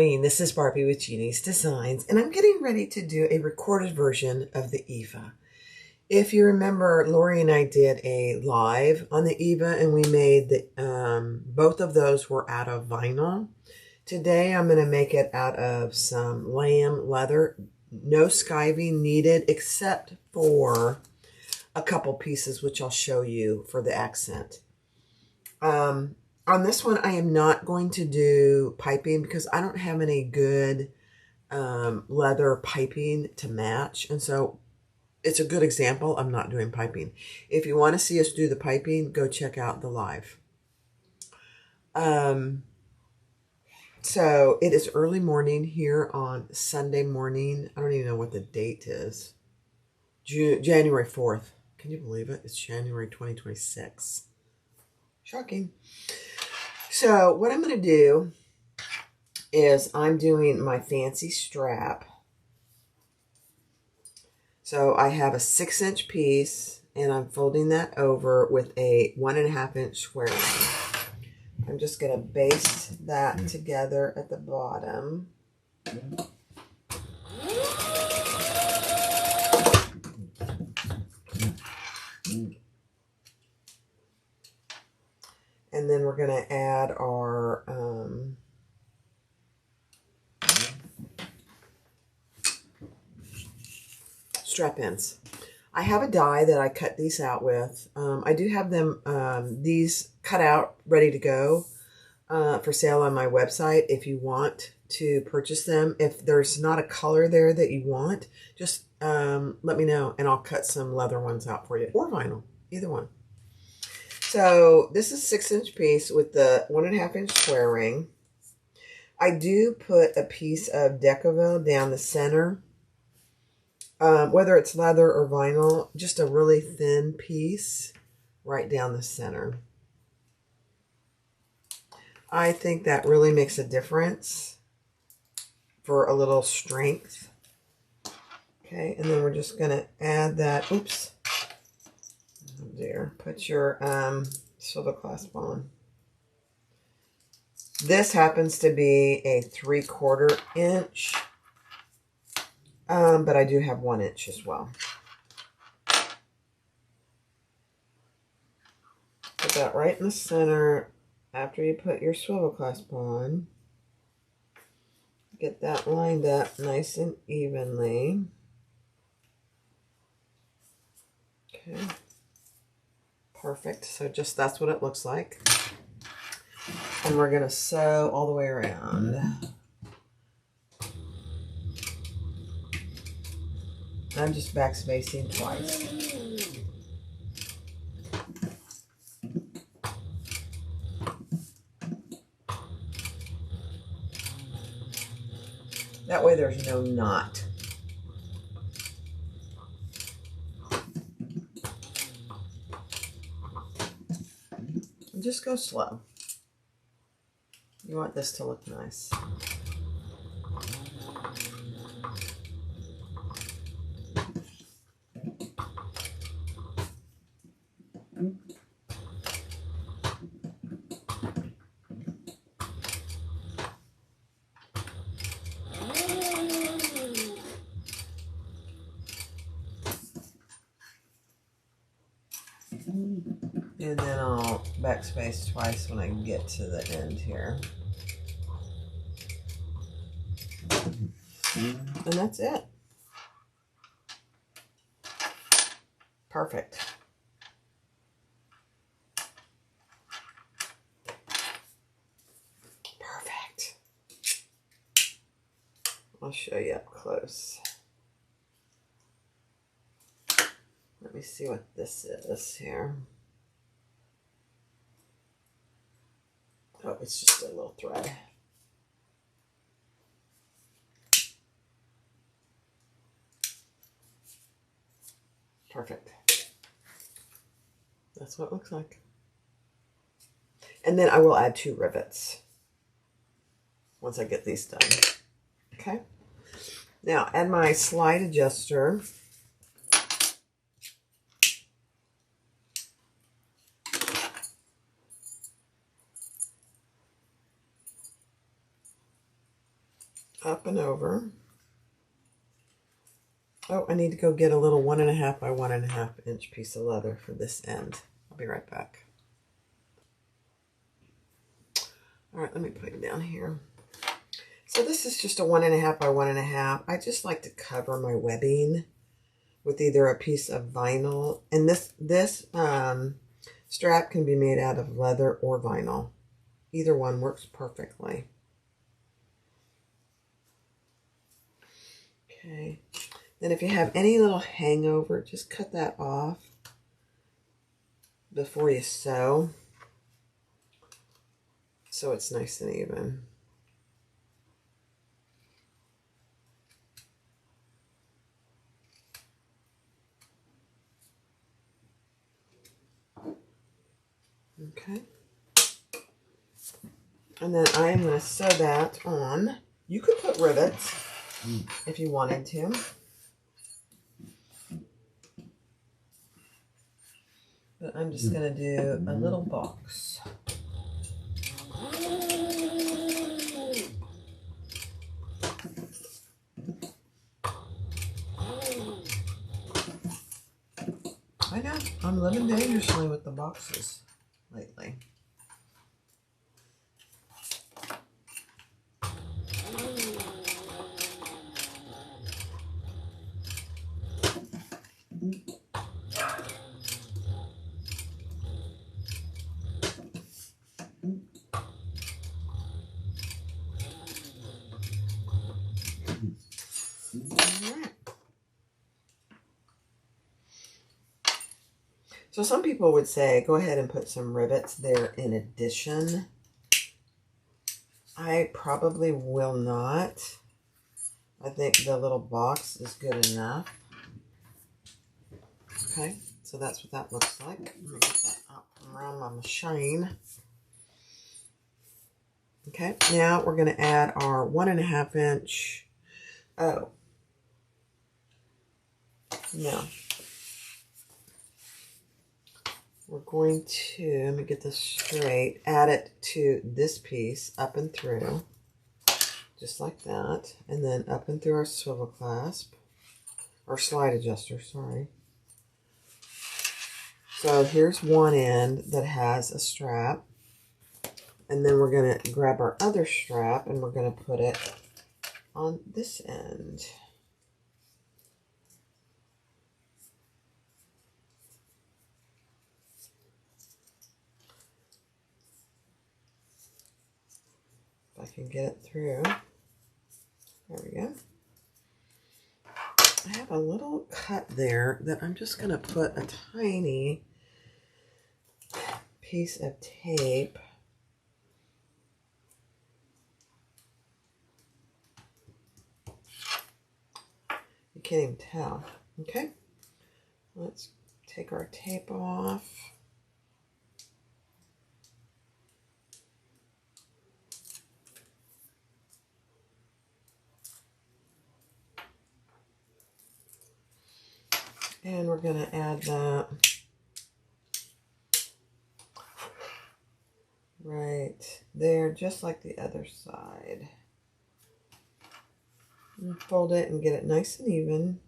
morning, this is Barbie with Jeannie's Designs, and I'm getting ready to do a recorded version of the Eva. If you remember, Lori and I did a live on the Eva, and we made the both of those were out of vinyl. Today I'm going to make it out of some lamb leather. No skiving needed except for a couple pieces, which I'll show you for the accent. On this one, I am not going to do piping because I don't have any good leather piping to match. And so it's a good example. I'm not doing piping. If you want to see us do the piping, go check out the live. So it is early morning here on Sunday morning. I don't even know what the date is. January 4th. Can you believe it? It's January 2026. Shocking. So what I'm going to do is I'm doing my fancy strap. So I have a 6-inch piece and I'm folding that over with a 1.5-inch square ring. I'm just going to baste that together at the bottom. And then we're going to add our strap ends. I have a die that I cut these out with. I do have them, these cut out, ready to go for sale on my website if you want to purchase them. If there's not a color there that you want, just let me know and I'll cut some leather ones out for you, or vinyl, either one. So this is a 6-inch piece with the 1.5-inch square ring. I do put a piece of Decovil down the center, whether it's leather or vinyl, just a really thin piece right down the center. I think that really makes a difference for a little strength. Okay, and then we're just going to add that, oops. There, put your swivel clasp on. This happens to be a 3/4 inch, but I do have 1 inch as well. Put that right in the center after you put your swivel clasp on. Get that lined up nice and evenly. Okay. Perfect. So just that's what it looks like. And we're going to sew all the way around. I'm just backspacing twice. That way there's no knot. Just go slow. You want this to look nice. And then I'll backspace twice when I get to the end here. And that's it. Perfect. Perfect. I'll show you up close. Let me see what this is here. Oh, it's just a little thread. Perfect. That's what it looks like. And then I will add 2 rivets once I get these done. Okay. Now add my slide adjuster. up and over. Oh, I need to go get a little 1.5 by 1.5 inch piece of leather for this end. I'll be right back. All right, let me put it down here. So this is just a 1.5 by 1.5. I just like to cover my webbing with either a piece of vinyl, and this strap can be made out of leather or vinyl. Either one works perfectly. Okay. Then if you have any little hangover, just cut that off before you sew, so it's nice and even. Okay. And then I am going to sew that on. You could put rivets if you wanted to. But I'm just going to do a little box. I know, I'm living dangerously with the boxes lately. So some people would say, go ahead and put some rivets there in addition. I probably will not. I think the little box is good enough. Okay, so that's what that looks like. Let me get that up from around my machine. Okay, now we're going to add our 1.5 inch. Oh, no. We're going to, let me get this straight, add it to this piece up and through, just like that, and then up and through our swivel clasp, or slide adjuster, sorry. So here's one end that has a strap, and then we're going to grab our other strap and we're going to put it on this end. I can get it through. There we go. I have a little cut there that I'm just going to put a tiny piece of tape. You can't even tell. Okay. Let's take our tape off. And we're going to add that right there, just like the other side. And fold it and get it nice and even.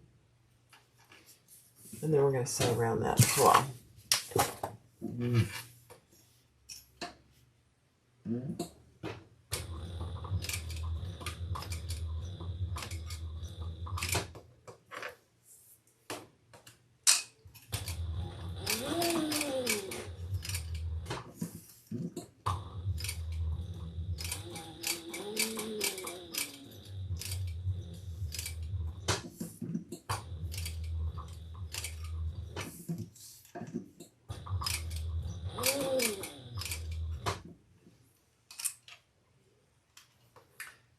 And then we're going to sew around that as well.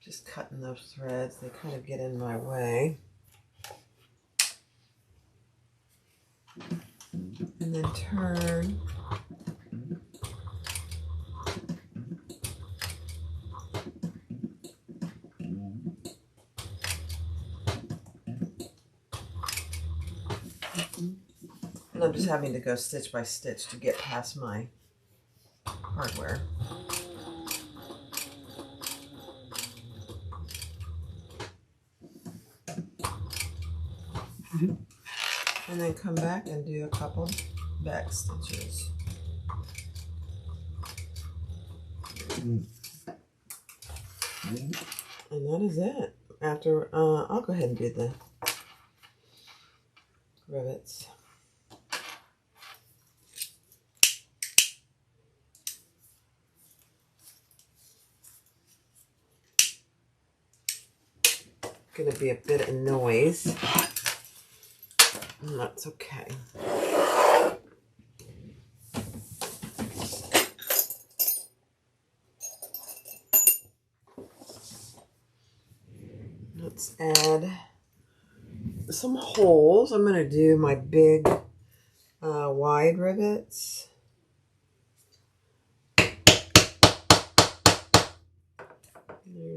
Just cutting those threads, they kind of get in my way. And then turn. And I'm just having to go stitch by stitch to get past my hardware. And then come back and do a couple back stitches. And that is it. After, I'll go ahead and do the rivets. Going to be a bit of noise. And that's okay. Let's add some holes. I'm going to do my big wide rivets. There's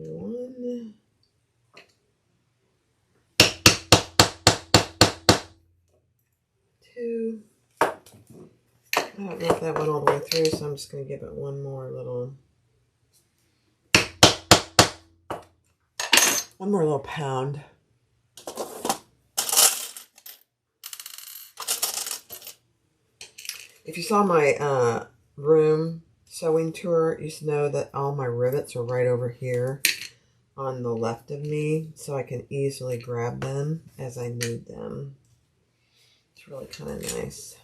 one. Two. I don't know if that went all the way through, so I'm just going to give it one more little pound. If you saw my room sewing tour, you know that all my rivets are right over here on the left of me, so I can easily grab them as I need them. It's really kind of nice.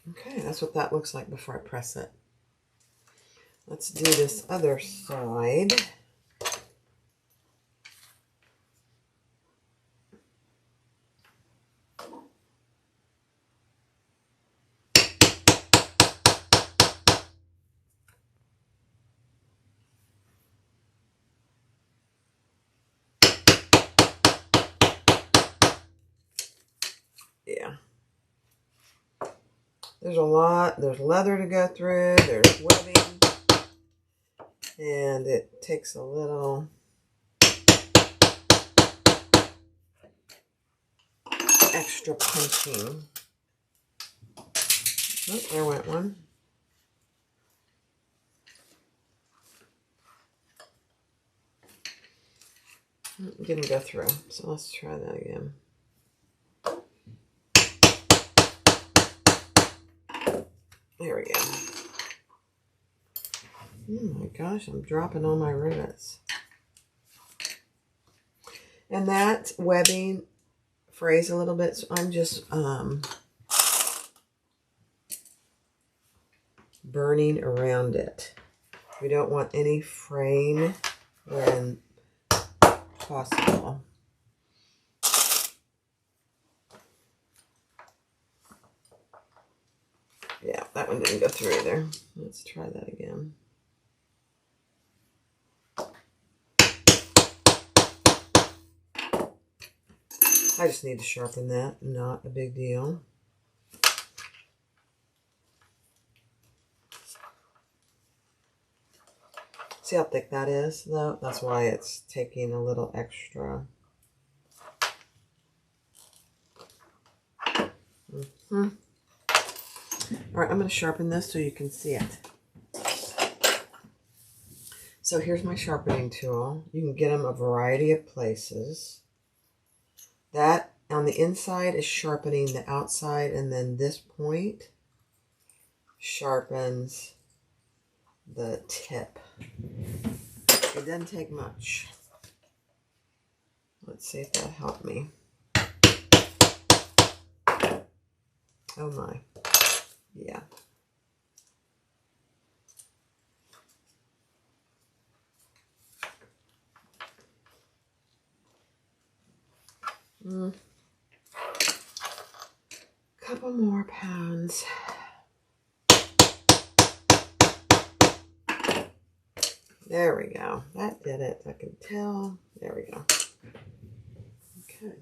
Okay, that's what that looks like before I press it. Let's do this other side. Yeah. There's a lot. There's leather to go through. There's webbing. And it takes a little extra punching. Oh, there went one. Didn't go through. So let's try that again. There we go. Oh my gosh, I'm dropping all my rivets. And that webbing frays a little bit, so I'm just burning around it. We don't want any fraying when possible. Yeah, that one didn't go through either. Let's try that again. I just need to sharpen that, not a big deal. See how thick that is, though? That's why it's taking a little extra. All right, I'm going to sharpen this so you can see it. So here's my sharpening tool. You can get them a variety of places. That on the inside is sharpening the outside, and then this point sharpens the tip. It doesn't take much. Let's see if that helped me. Oh my. Yeah. Couple more pounds. There we go. That did it. I can tell. There we go. Okay.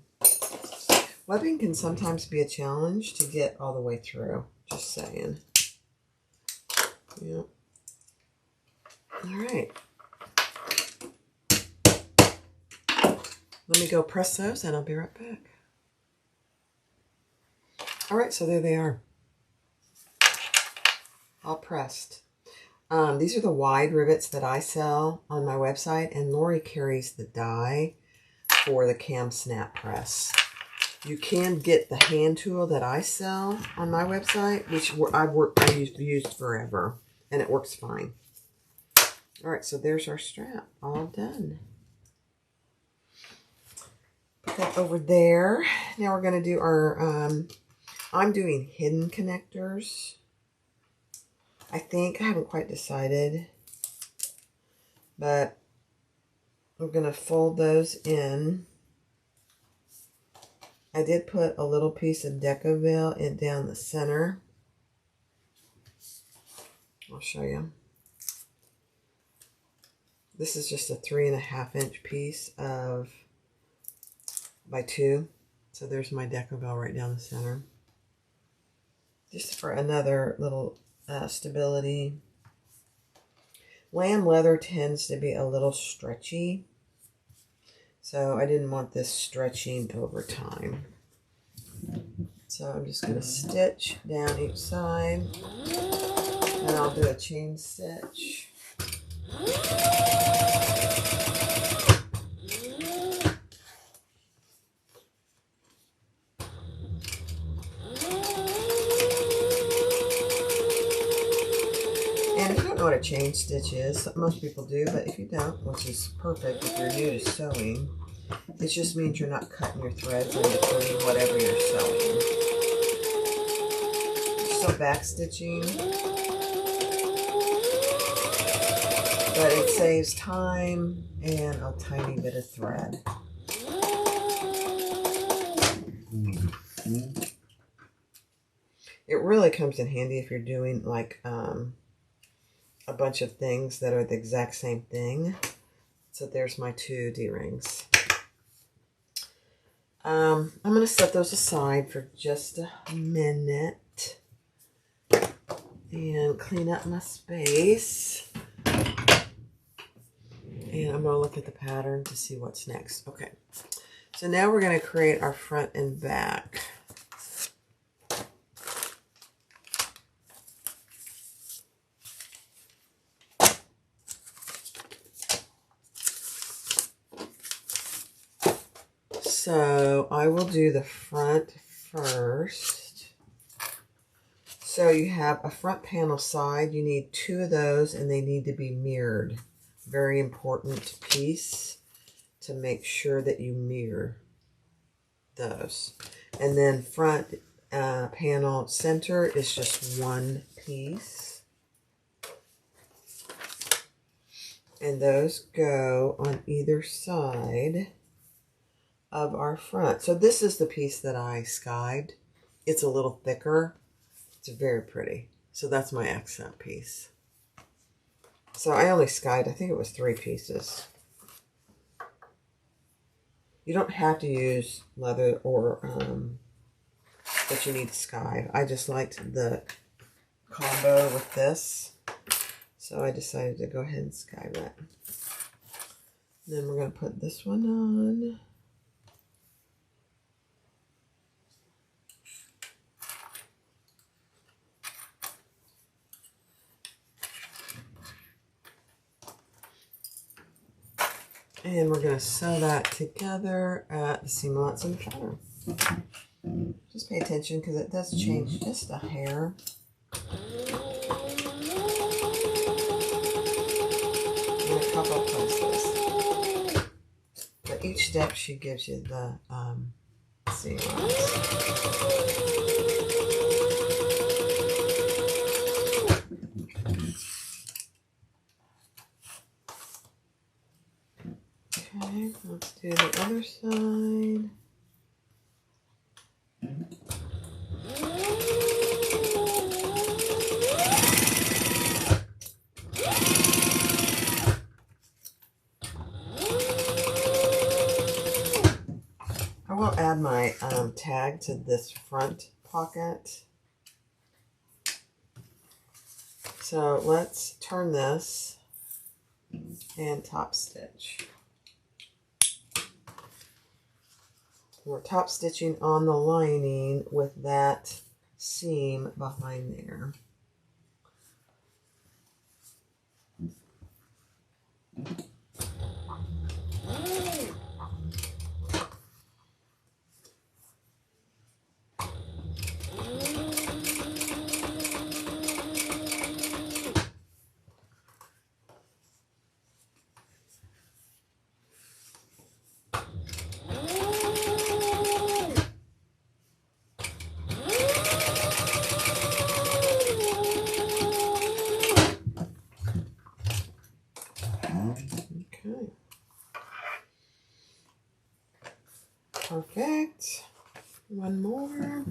Webbing can sometimes be a challenge to get all the way through. Just saying. Yep. All right. Let me go press those and I'll be right back. All right, so there they are. All pressed. These are the wide rivets that I sell on my website, and Lori carries the die for the cam snap press. You can get the hand tool that I sell on my website, which I've used forever, and it works fine. All right, so there's our strap, all done. Put that over there. Now we're going to do our, I'm doing hidden connectors. I think, I haven't quite decided, but I'm going to fold those in. I did put a little piece of Decoville in down the center. I'll show you. This is just a 3.5 inch piece of by 2. So there's my Decoville right down the center. Just for another little stability. Lamb leather tends to be a little stretchy, so I didn't want this stretching over time. So I'm just going to stitch down each side, and I'll do a chain stitch. And if you don't know what a chain stitch is, most people do, but if you don't, which is perfect if you're new to sewing, it just means you're not cutting your threads in between whatever you're sewing. So back stitching, but it saves time and a tiny bit of thread. It really comes in handy if you're doing like a bunch of things that are the exact same thing. So there's my 2 D-rings. I'm going to set those aside for just a minute and clean up my space. And I'm going to look at the pattern to see what's next. Okay, so now we're going to create our front and back. So I will do the front first. So you have a front panel side. You need 2 of those, and they need to be mirrored. Very important piece to make sure that you mirror those. And then front panel center is just 1 piece. And those go on either side of our front. So this is the piece that I skived. It's a little thicker. It's very pretty. So that's my accent piece. So I only skived, I think it was 3 pieces. You don't have to use leather or, but you need to skive. I just liked the combo with this. So I decided to go ahead and skive it. Then we're going to put this one on. And we're going to sew that together at the seam allowance in the pattern. Just pay attention because it does change just a hair. In a couple of places. But each step she gives you the seam allowance. Okay, let's do the other side. I will add my tag to this front pocket. So let's turn this and top stitch. We're top stitching on the lining with that seam behind there. Okay. Perfect. One more.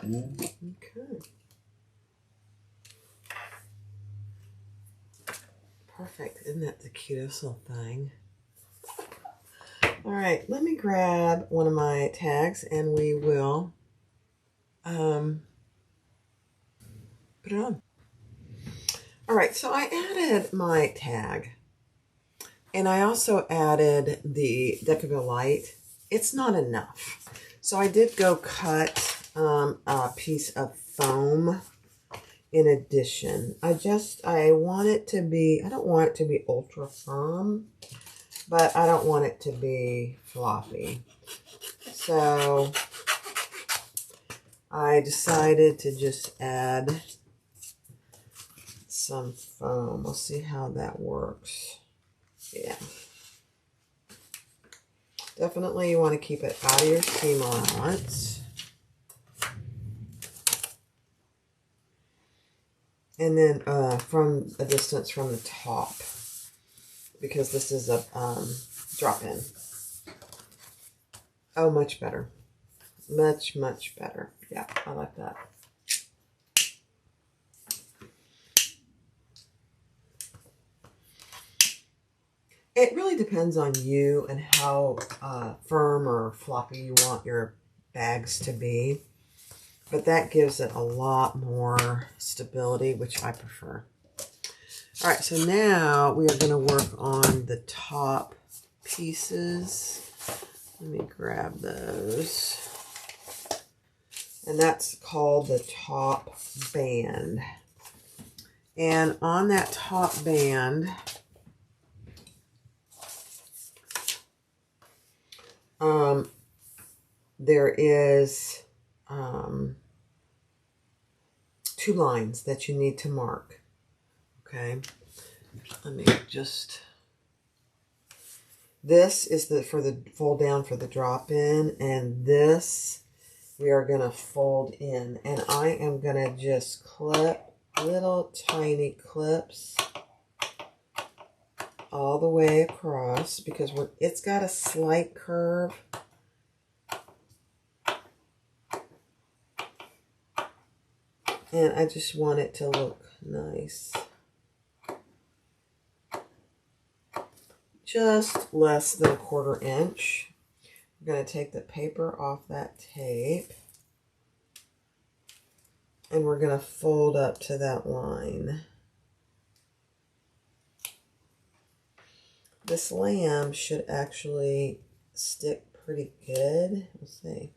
Okay. Perfect. Isn't that the cutest little thing? All right, let me grab one of my tags and we will put it on. All right, so I added my tag and I also added the Decaville Light. It's not enough. So I did go cut a piece of foam in addition. I want it to be, I don't want it to be ultra firm, but I don't want it to be floppy. So I decided to just add some foam. We'll see how that works. Yeah. Definitely you want to keep it out of your seam allowance. And then from a distance from the top, because this is a drop-in. Oh, much better. Much, much better. Yeah, I like that. It really depends on you and how firm or floppy you want your bags to be. But that gives it a lot more stability, which I prefer. All right, so now we are going to work on the top pieces. Let me grab those. And that's called the top band. And on that top band, there is 2 lines that you need to mark. Okay, let me just, this is for the fold down for the drop in, and this we are going to fold in, and I am going to just clip little tiny clips all the way across, because it's got a slight curve. And I just want it to look nice. Just less than 1/4 inch. I'm going to take the paper off that tape. And we're going to fold up to that line. This lamb should actually stick pretty good. Let's see.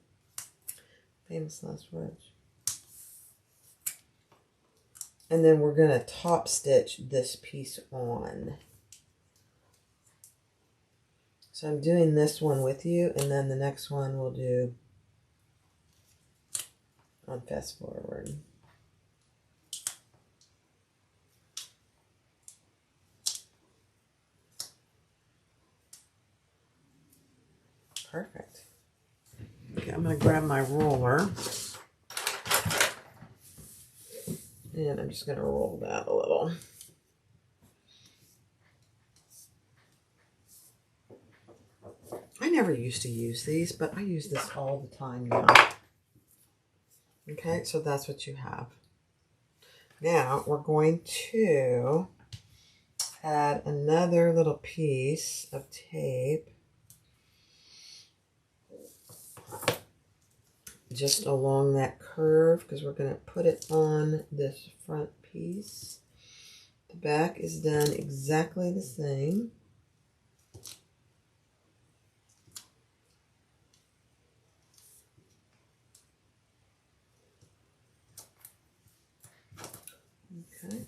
Famous last words. And then we're going to top stitch this piece on. So I'm doing this one with you, and then the next one we'll do on fast forward. Perfect. Okay, I'm going to grab my roller. And I'm just going to roll that a little. never used to use these, but I use this all the time now. Okay, so that's what you have. Now we're going to add another little piece of tape just along that curve, because we're going to put it on this front piece. The back is done exactly the same. Okay.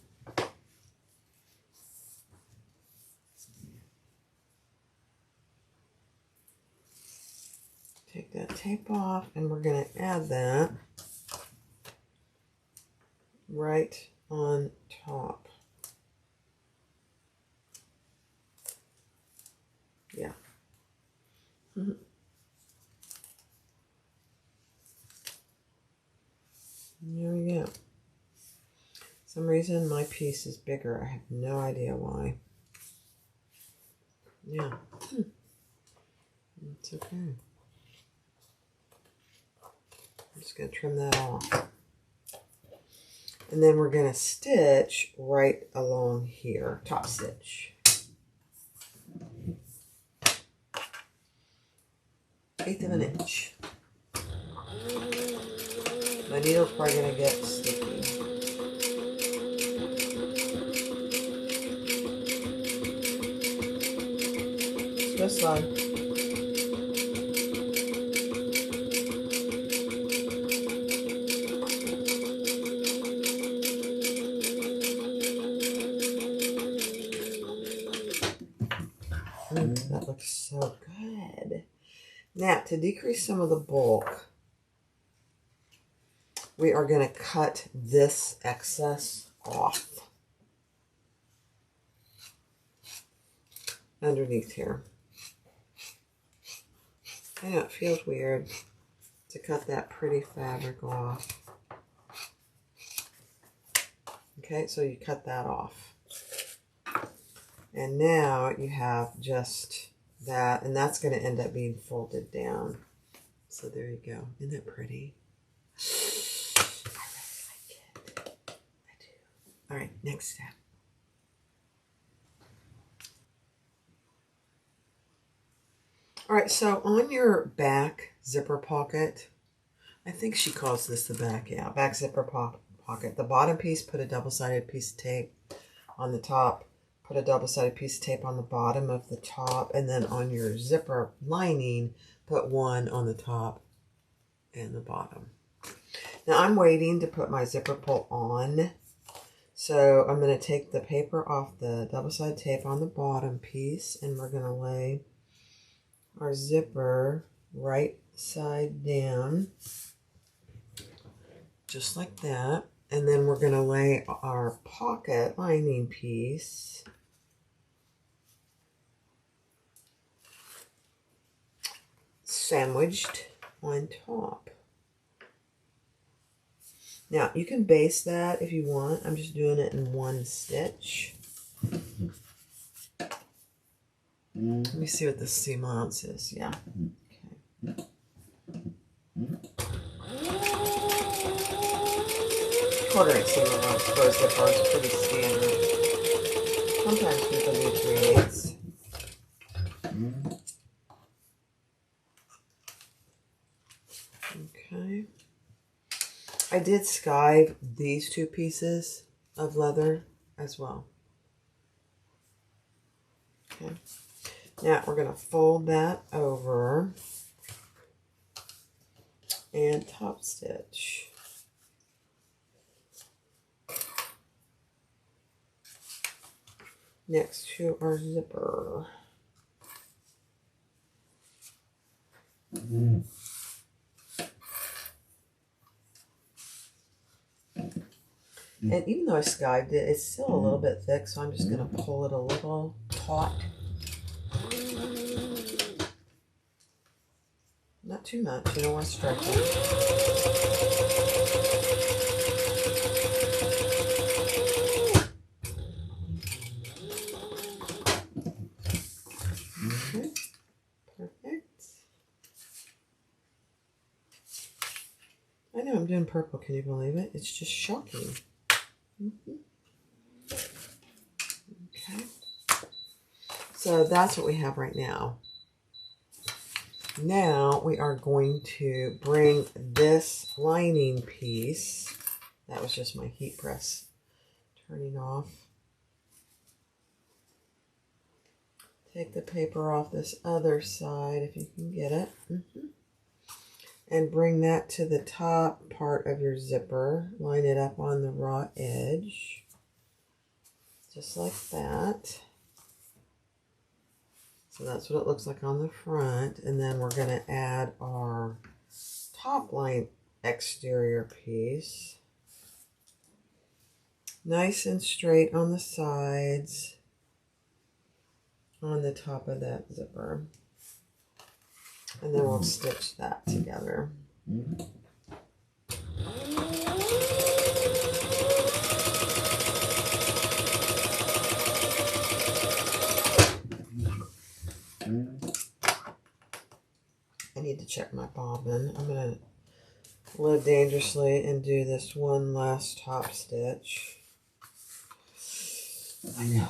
Take that tape off, and we're going to add that right on top. Yeah. There we go. For some reason my piece is bigger. I have no idea why. Yeah. It's okay. I'm just going to trim that off. And then we're going to stitch right along here, top stitch. 1/8 of an inch. My needle's probably going to get sticky. Just go slow. That looks so good. Now, to decrease some of the bulk, we are going to cut this excess off underneath here. I know it feels weird to cut that pretty fabric off. Okay, so you cut that off. And now you have just that, and that's going to end up being folded down. So there you go. Isn't that pretty? I really like it. I do. All right, next step. All right, so on your back zipper pocket, I think she calls this the back, yeah, back zipper pocket. The bottom piece, put a double-sided piece of tape on the top. Put a double-sided piece of tape on the bottom of the top, and then on your zipper lining, put one on the top and the bottom. Now I'm waiting to put my zipper pull on, so I'm going to take the paper off the double-sided tape on the bottom piece, and we're going to lay our zipper right side down, just like that. And then we're going to lay our pocket lining piece sandwiched on top. Now, you can base that if you want. I'm just doing it in one stitch. Let me see what the seam allowance is. Yeah. Okay. Quarter-inch seam allowance for a zipper is pretty standard. Sometimes people do 3/8. Okay. I did skive these two pieces of leather as well. Okay. Now we're going to fold that over and top stitch. Next to our zipper. And even though I skived it, it's still a little bit thick, so I'm just going to pull it a little taut. Not too much, you don't want to stretch it. Okay, perfect. I'm doing purple. Can you believe it? It's just shocking. Okay. So that's what we have right now. Now we are going to bring this lining piece, that was just my heat press turning off. Take the paper off this other side if you can get it. And bring that to the top part of your zipper. Line it up on the raw edge. Just like that. So that's what it looks like on the front. And then we're going to add our top line exterior piece. Nice and straight on the sides. On the top of that zipper. And then we'll stitch that together. I need to check my bobbin. I'm going to live dangerously and do this one last top stitch. I know.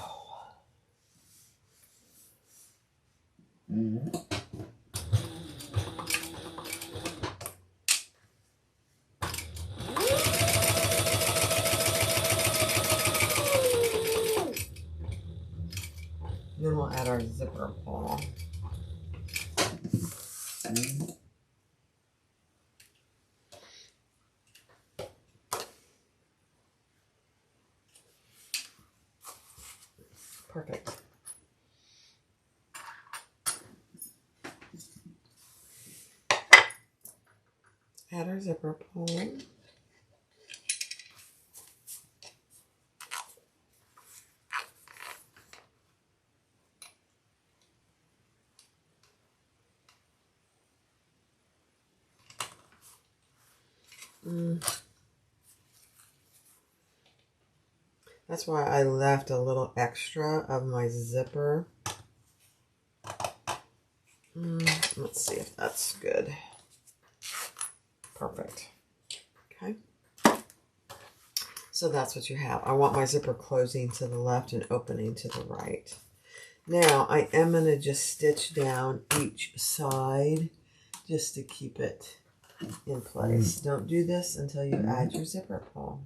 Then we'll add our zipper pull. Perfect. Add our zipper pull. That's why I left a little extra of my zipper. Let's see if that's good. Perfect. Okay. So that's what you have. I want my zipper closing to the left and opening to the right. Now I am going to just stitch down each side just to keep it in place. Don't do this until you add your zipper pull.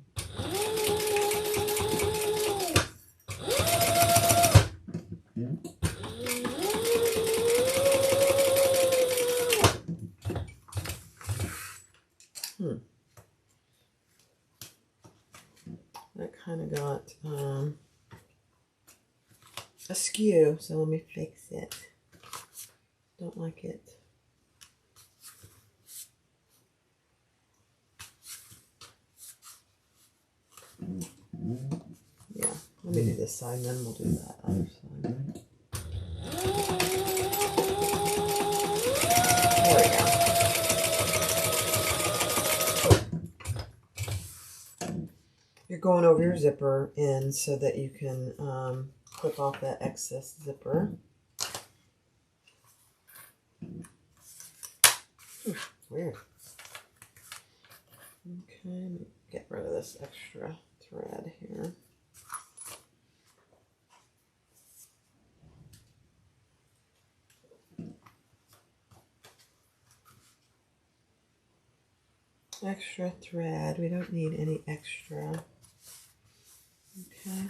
That kind of got askew, so let me fix it. Don't like it. Yeah, let me do this side and then we'll do that other side. There we go. You're going over your zipper in so that you can clip off that excess zipper. Weird. Okay, get rid of this extra thread here. Extra thread. We don't need any extra. Okay.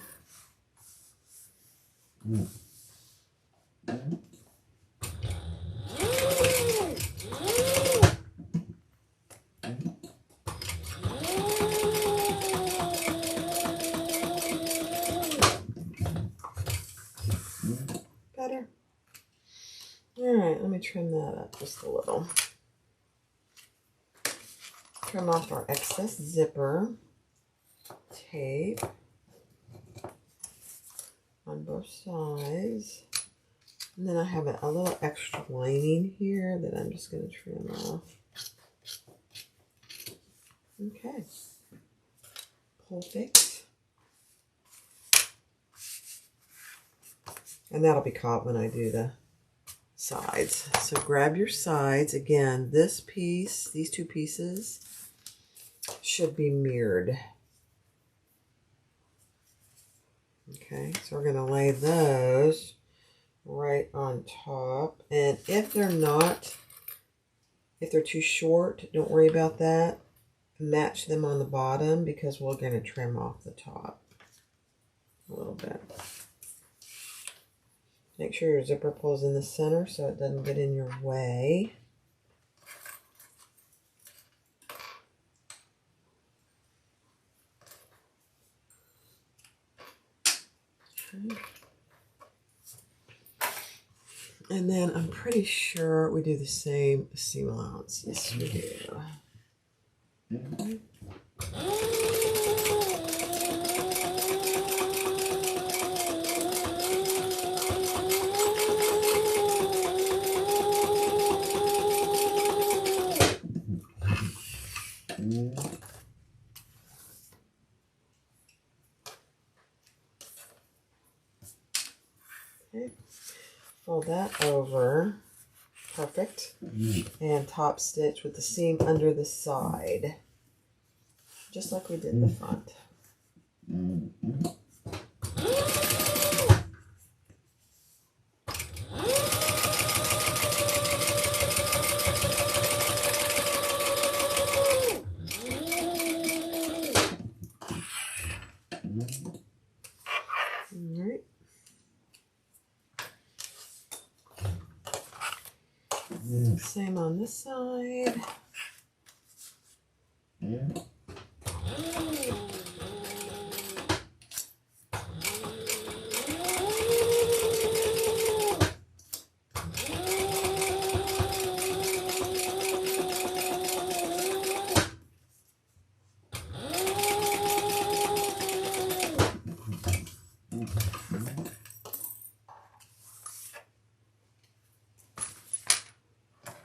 Better. All right, let me trim that up just a little. Trim off our excess zipper tape on both sides. And then I have a little extra lining here that I'm just going to trim off. Okay. Pull fix. And that'll be caught when I do the sides. So grab your sides. Again, this piece, these two pieces, should be mirrored. Okay, so we're going to lay those right on top. And if they're not, if they're too short, don't worry about that. Match them on the bottom because we're going to trim off the top a little bit. Make sure your zipper pulls in the center so it doesn't get in your way. Okay. And then I'm pretty sure we do the same seam allowance. Yes, we do. Okay. Fold that over. Perfect. And top stitch with the seam under the side. Just like we did the front. Alright. Same on this side.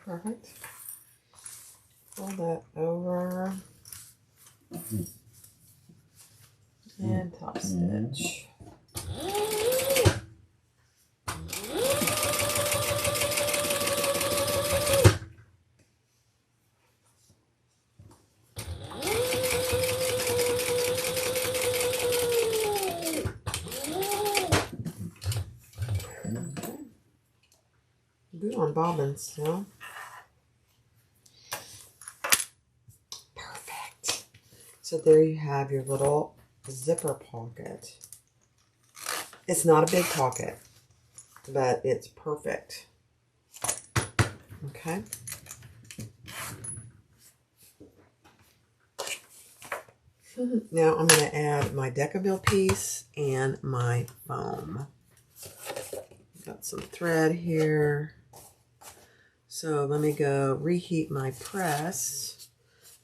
Perfect. Fold that over. And top stitch. Good on bobbins still. Perfect. So there you have your little zipper pocket. It's not a big pocket, but it's perfect. Okay. Now I'm going to add my Decaville piece and my foam. Got some thread here. So let me go reheat my press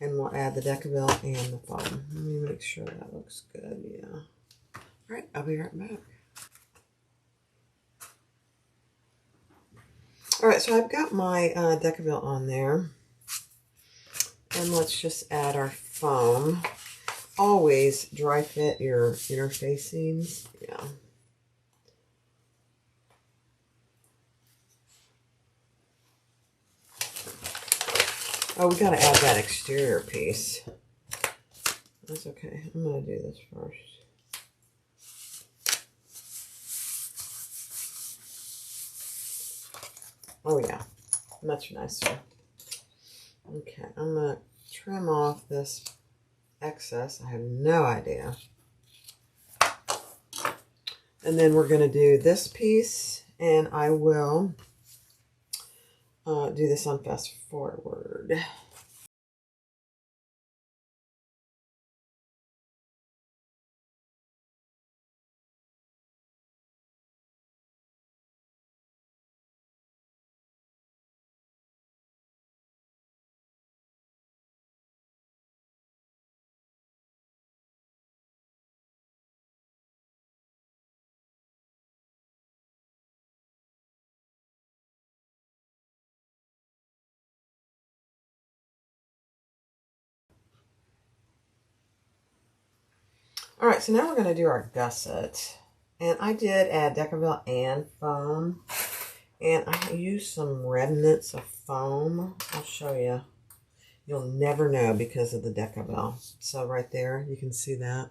and we'll add the Decaville and the foam. Let me make sure that looks good. Yeah. All right, I'll be right back. All right, so I've got my Decaville on there. And let's just add our foam. Always dry fit your interfacings. Yeah. Oh, we got to add that exterior piece. That's okay. I'm going to do this first. Oh, yeah. Much nicer. Okay, I'm going to trim off this excess. I have no idea. And then we're going to do this piece, and I will do this on fast forward. All right, so now we're going to do our gusset. And I did add Decaville and foam. And I used some remnants of foam. I'll show you. You'll never know because of the decabel. So right there, you can see that.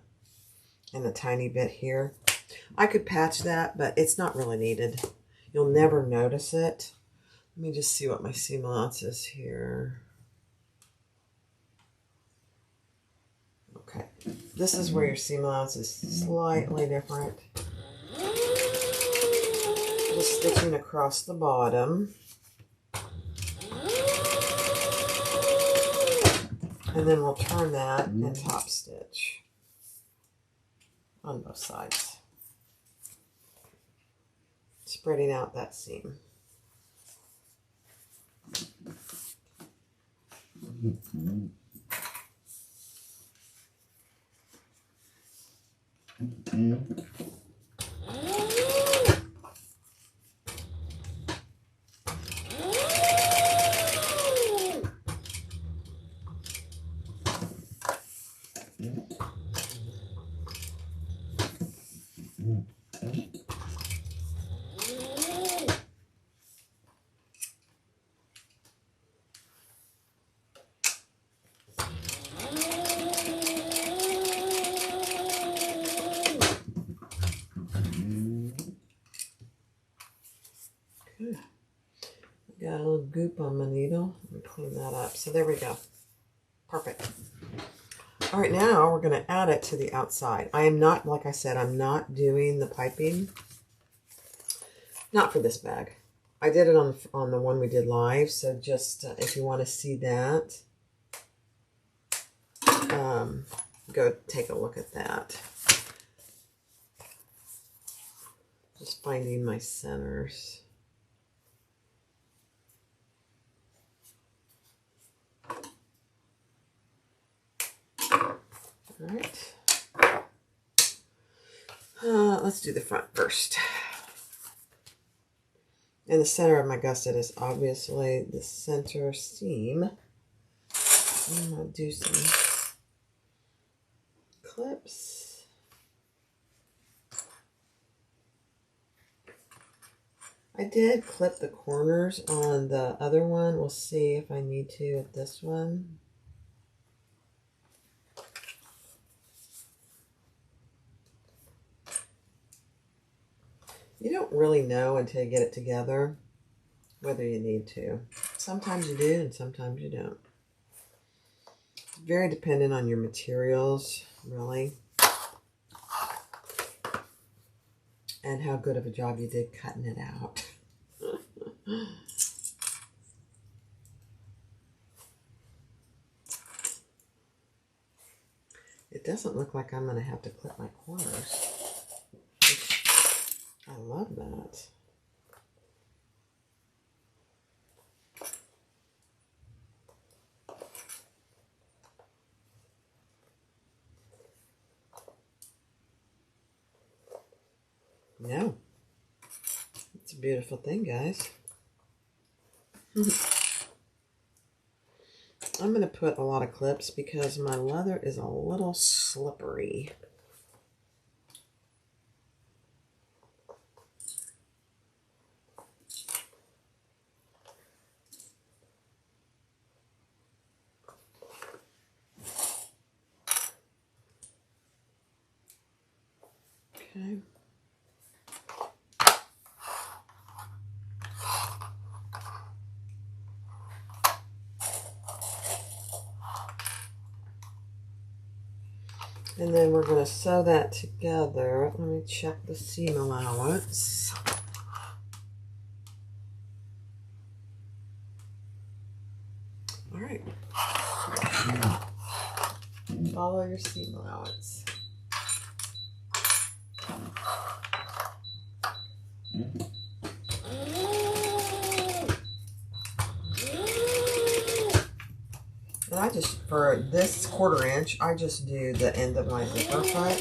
And a tiny bit here. I could patch that, but it's not really needed. You'll never notice it. Let me just see what my seam allowance is here. Okay, this is where your seam allowance is slightly different. Just stitching across the bottom. And then we'll turn that and top stitch on both sides. Spreading out that seam. Got a little goop on my needle. Let me clean that up. So there we go. Perfect. All right, now we're going to add it to the outside. I am not, like I said, I'm not doing the piping. Not for this bag. I did it on the one we did live. So just if you want to see that, go take a look at that. Just finding my centers. All right, let's do the front first. And the center of my gusset is obviously the center seam. I'm going to do some clips. I did clip the corners on the other one. We'll see if I need to at this one. You don't really know until you get it together whether you need to. Sometimes you do and sometimes you don't. It's very dependent on your materials, really. And how good of a job you did cutting it out. It doesn't look like I'm going to have to clip my corners. I love that. No. It's a beautiful thing, guys. I'm going to put a lot of clips because my leather is a little slippery. Okay. And then we're going to sew that together. Let me check the seam allowance. All right. Follow your seam allowance. And I just, for this 1/4 inch, I just do the end of my zipper foot.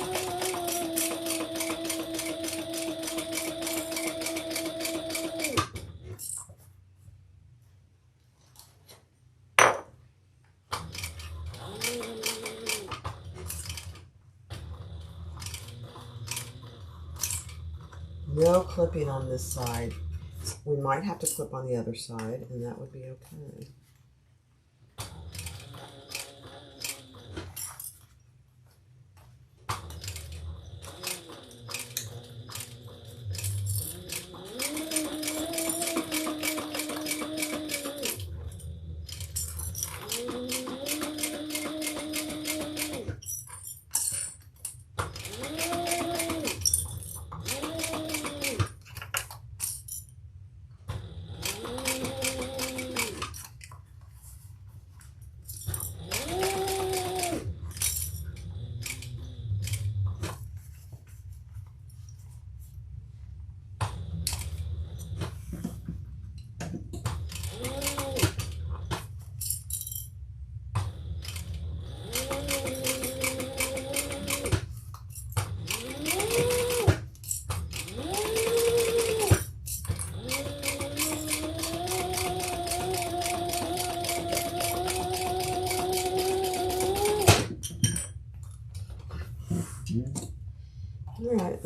No clipping on this side. We might have to clip on the other side, and that would be okay.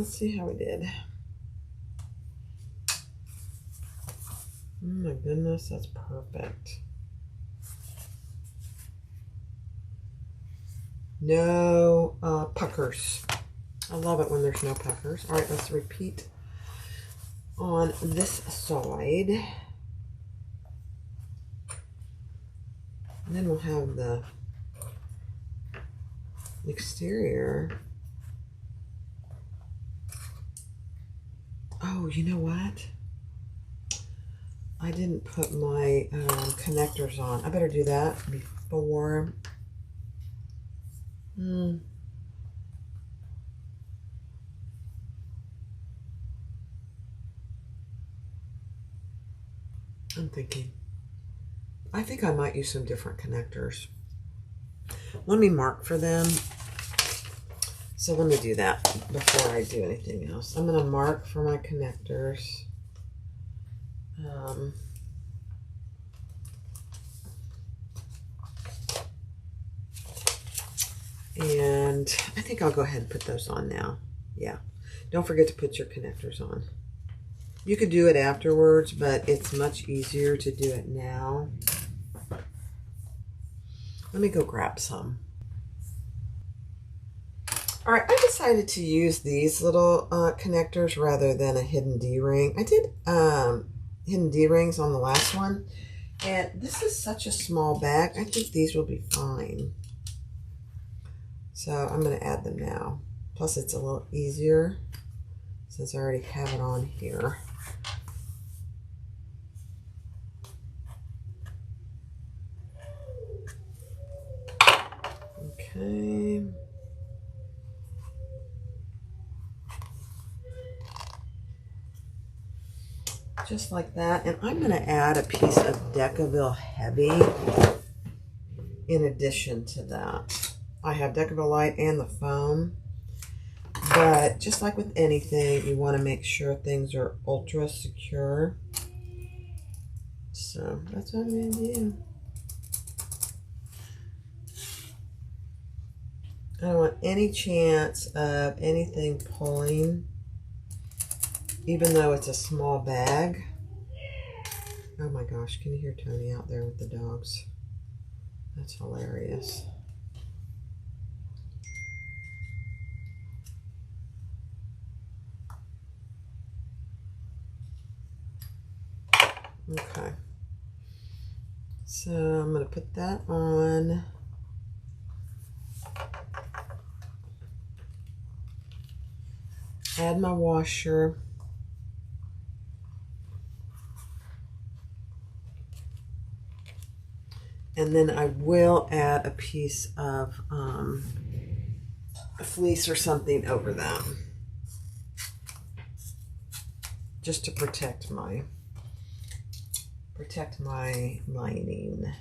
let's see how we did. Oh my goodness, that's perfect. No puckers. I love it when there's no puckers. All right, let's repeat on this side. And then we'll have the exterior. Oh, you know what? I didn't put my connectors on. I better do that before. I'm thinking. I think I might use some different connectors. Let me mark for them. So let me do that before I do anything else. I'm going to mark for my connectors. And I think I'll go ahead and put those on now. Yeah. Don't forget to put your connectors on. You could do it afterwards, but it's much easier to do it now. Let me go grab some. All right, I decided to use these little connectors rather than a hidden D-ring. I did hidden D-rings on the last one, and this is such a small bag. I think these will be fine. So I'm going to add them now. Plus it's a little easier since I already have it on here. Okay. Just like that. And I'm going to add a piece of Decaville Heavy in addition to that. I have Decaville Light and the foam. But just like with anything, you want to make sure things are ultra secure. So that's what I'm going to do. I don't want any chance of anything pulling, even though it's a small bag. Oh my gosh, can you hear Tony out there with the dogs? That's hilarious. Okay. So I'm going to put that on. Add my washer. And then I will add a piece of a fleece or something over them. Just to protect my lining.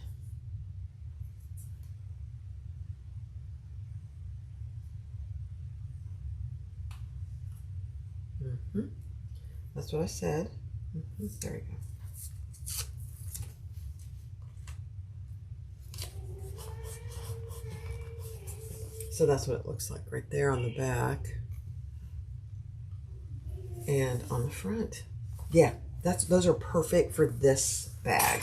That's what I said. There you go. So that's what it looks like right there on the back and on the front. Yeah, those are perfect for this bag.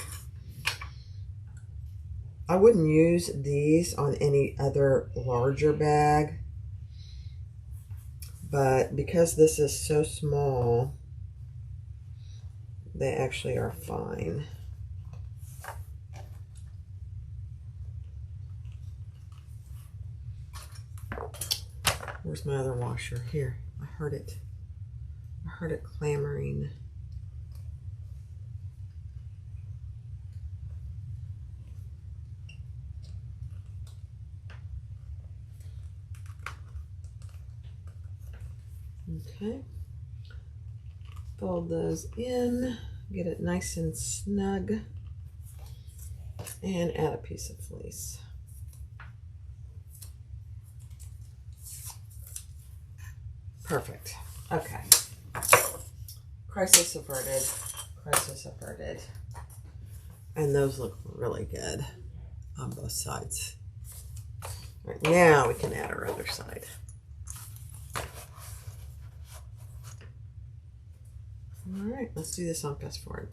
I wouldn't use these on any other larger bag, but because this is so small, they actually are fine. Where's my other washer? Here, I heard it clamoring. Okay, fold those in, get it nice and snug, and add a piece of fleece. Perfect. Okay. Crisis averted. Crisis averted. And those look really good on both sides. All right, now we can add our other side. All right, let's do this on fast forward.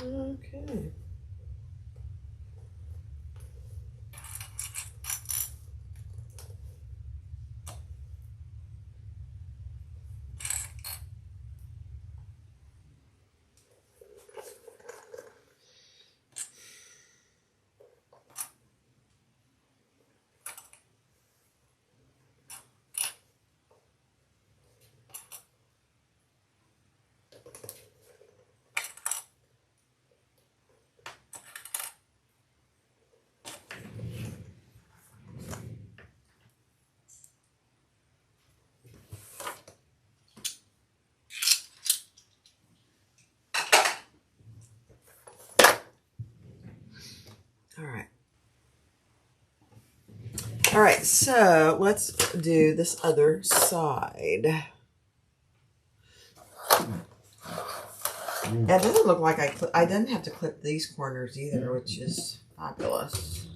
Okay. All right. All right, so let's do this other side. And it doesn't look like I didn't have to clip these corners either, which is fabulous.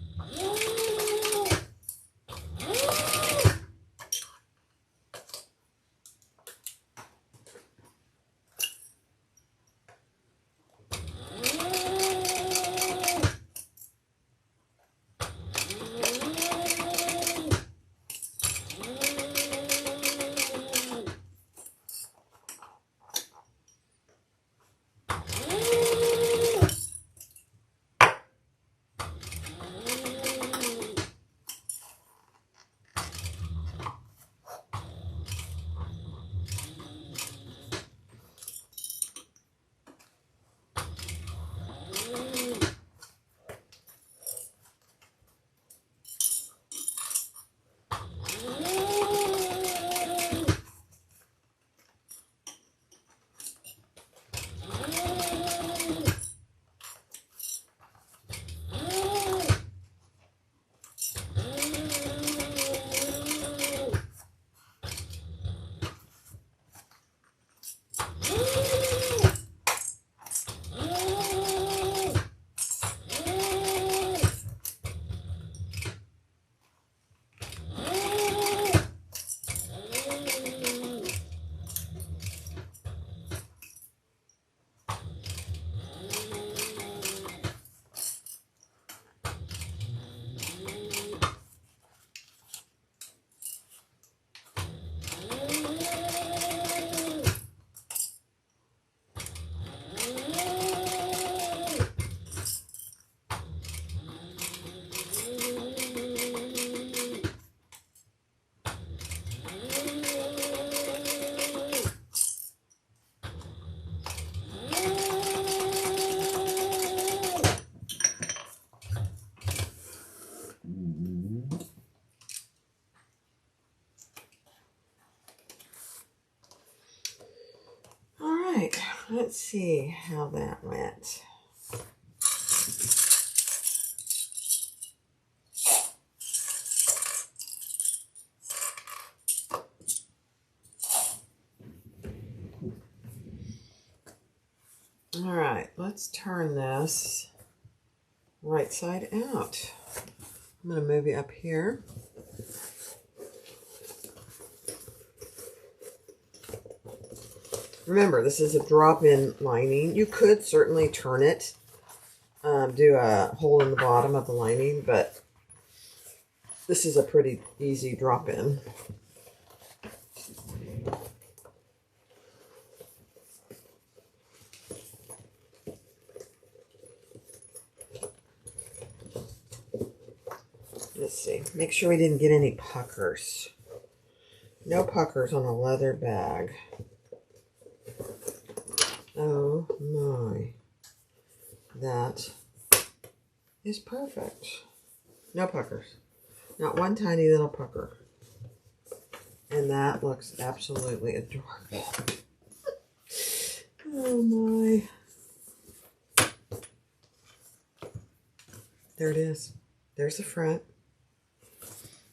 Let's see how that went. All right, let's turn this right side out. I'm going to move you up here. Remember, this is a drop-in lining. You could certainly turn it do a hole in the bottom of the lining, but this is a pretty easy drop-in. Let's see. Make sure we didn't get any puckers. No puckers on a leather bag. Oh my. That is perfect. No puckers. Not one tiny little pucker. And that looks absolutely adorable. Oh my. There it is. There's the front.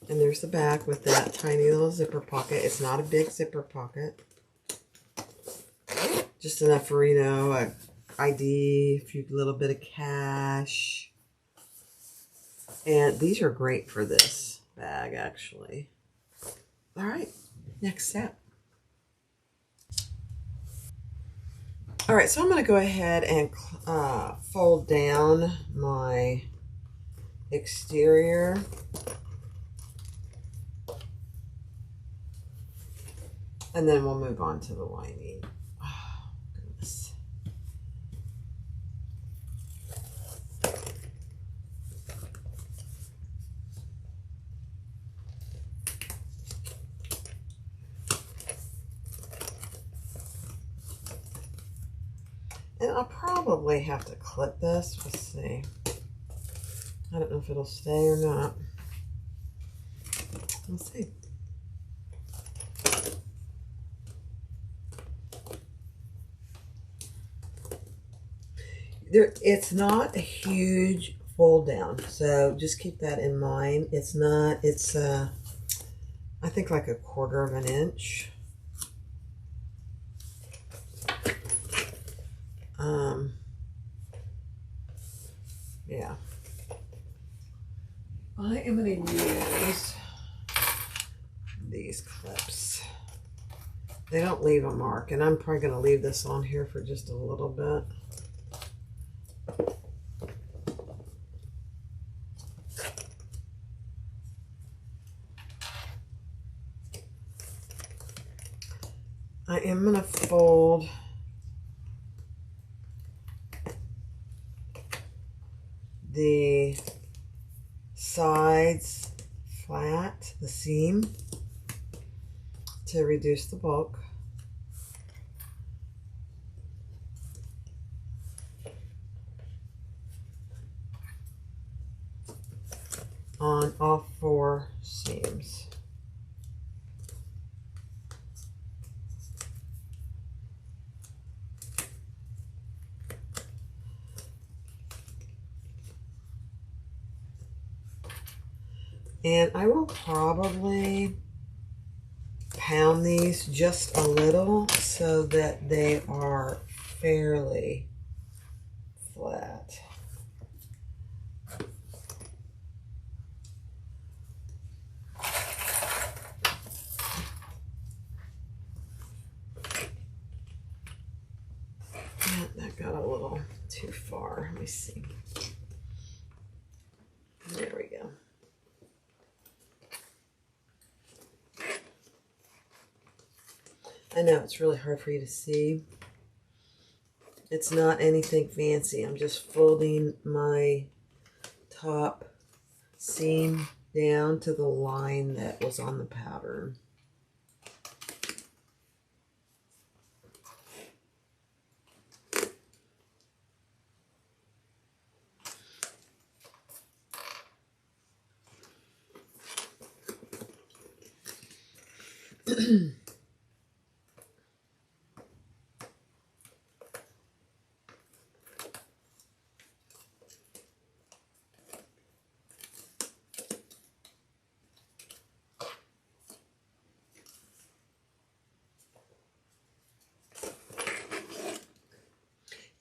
And there's the back with that tiny little zipper pocket. It's not a big zipper pocket. Just enough for, you know, a ID, a few little bit of cash. And these are great for this bag, actually. All right, next step. All right, so I'm going to go ahead and fold down my exterior. And then we'll move on to the lining. Oh, goodness. And I'll probably have to clip this. Let's see. I don't know if it'll stay or not. We'll see. It's not a huge fold down, so just keep that in mind. It's not, it's I think like a 1/4 of an inch. Yeah. I am going to use these clips. They don't leave a mark, and I'm probably going to leave this on here for just a little bit. I am going to fold the sides flat, the seam, to reduce the bulk. On all 4 seams. And I will probably pound these just a little so that they are fairly flat. That got a little too far. Let me see. There we go. I know it's really hard for you to see. It's not anything fancy. I'm just folding my top seam down to the line that was on the pattern.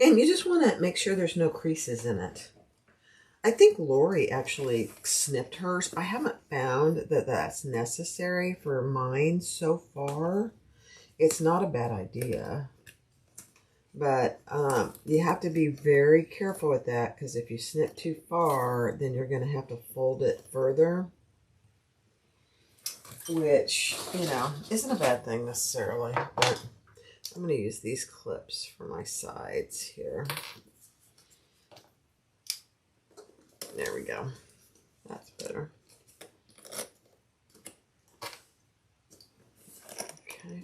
And you just want to make sure there's no creases in it. I think Lori actually snipped hers. I haven't found that that's necessary for mine so far. It's not a bad idea. But you have to be very careful with that, because if you snip too far, then you're going to have to fold it further, which, you know, isn't a bad thing necessarily. But I'm going to use these clips for my sides here. There we go. That's better. Okay.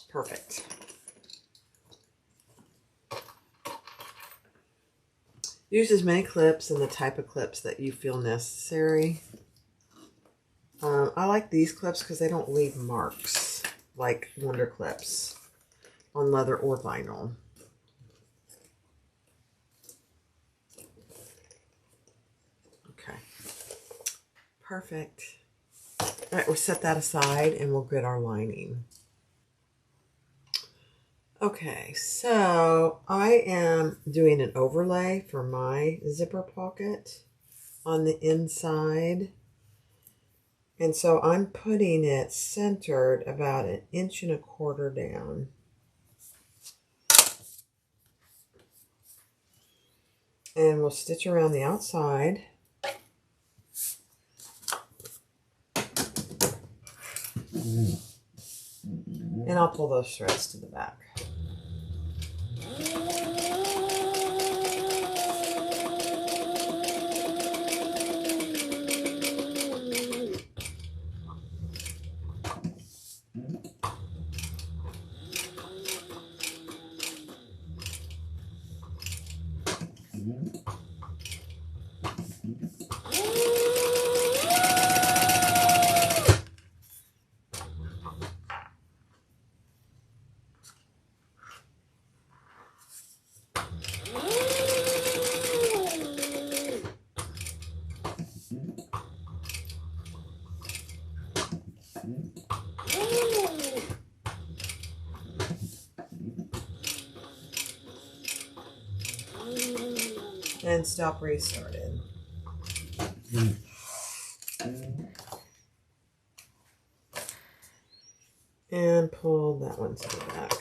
Perfect. Use as many clips and the type of clips that you feel necessary. I like these clips because they don't leave marks like Wonder clips on leather or vinyl. Okay. Perfect. All right, we'll set that aside and we'll get our lining. Okay, so I am doing an overlay for my zipper pocket on the inside. And so I'm putting it centered about 1.25 inches down. And we'll stitch around the outside. And I'll pull those threads to the back. And stop where you started. And pull that one to the back.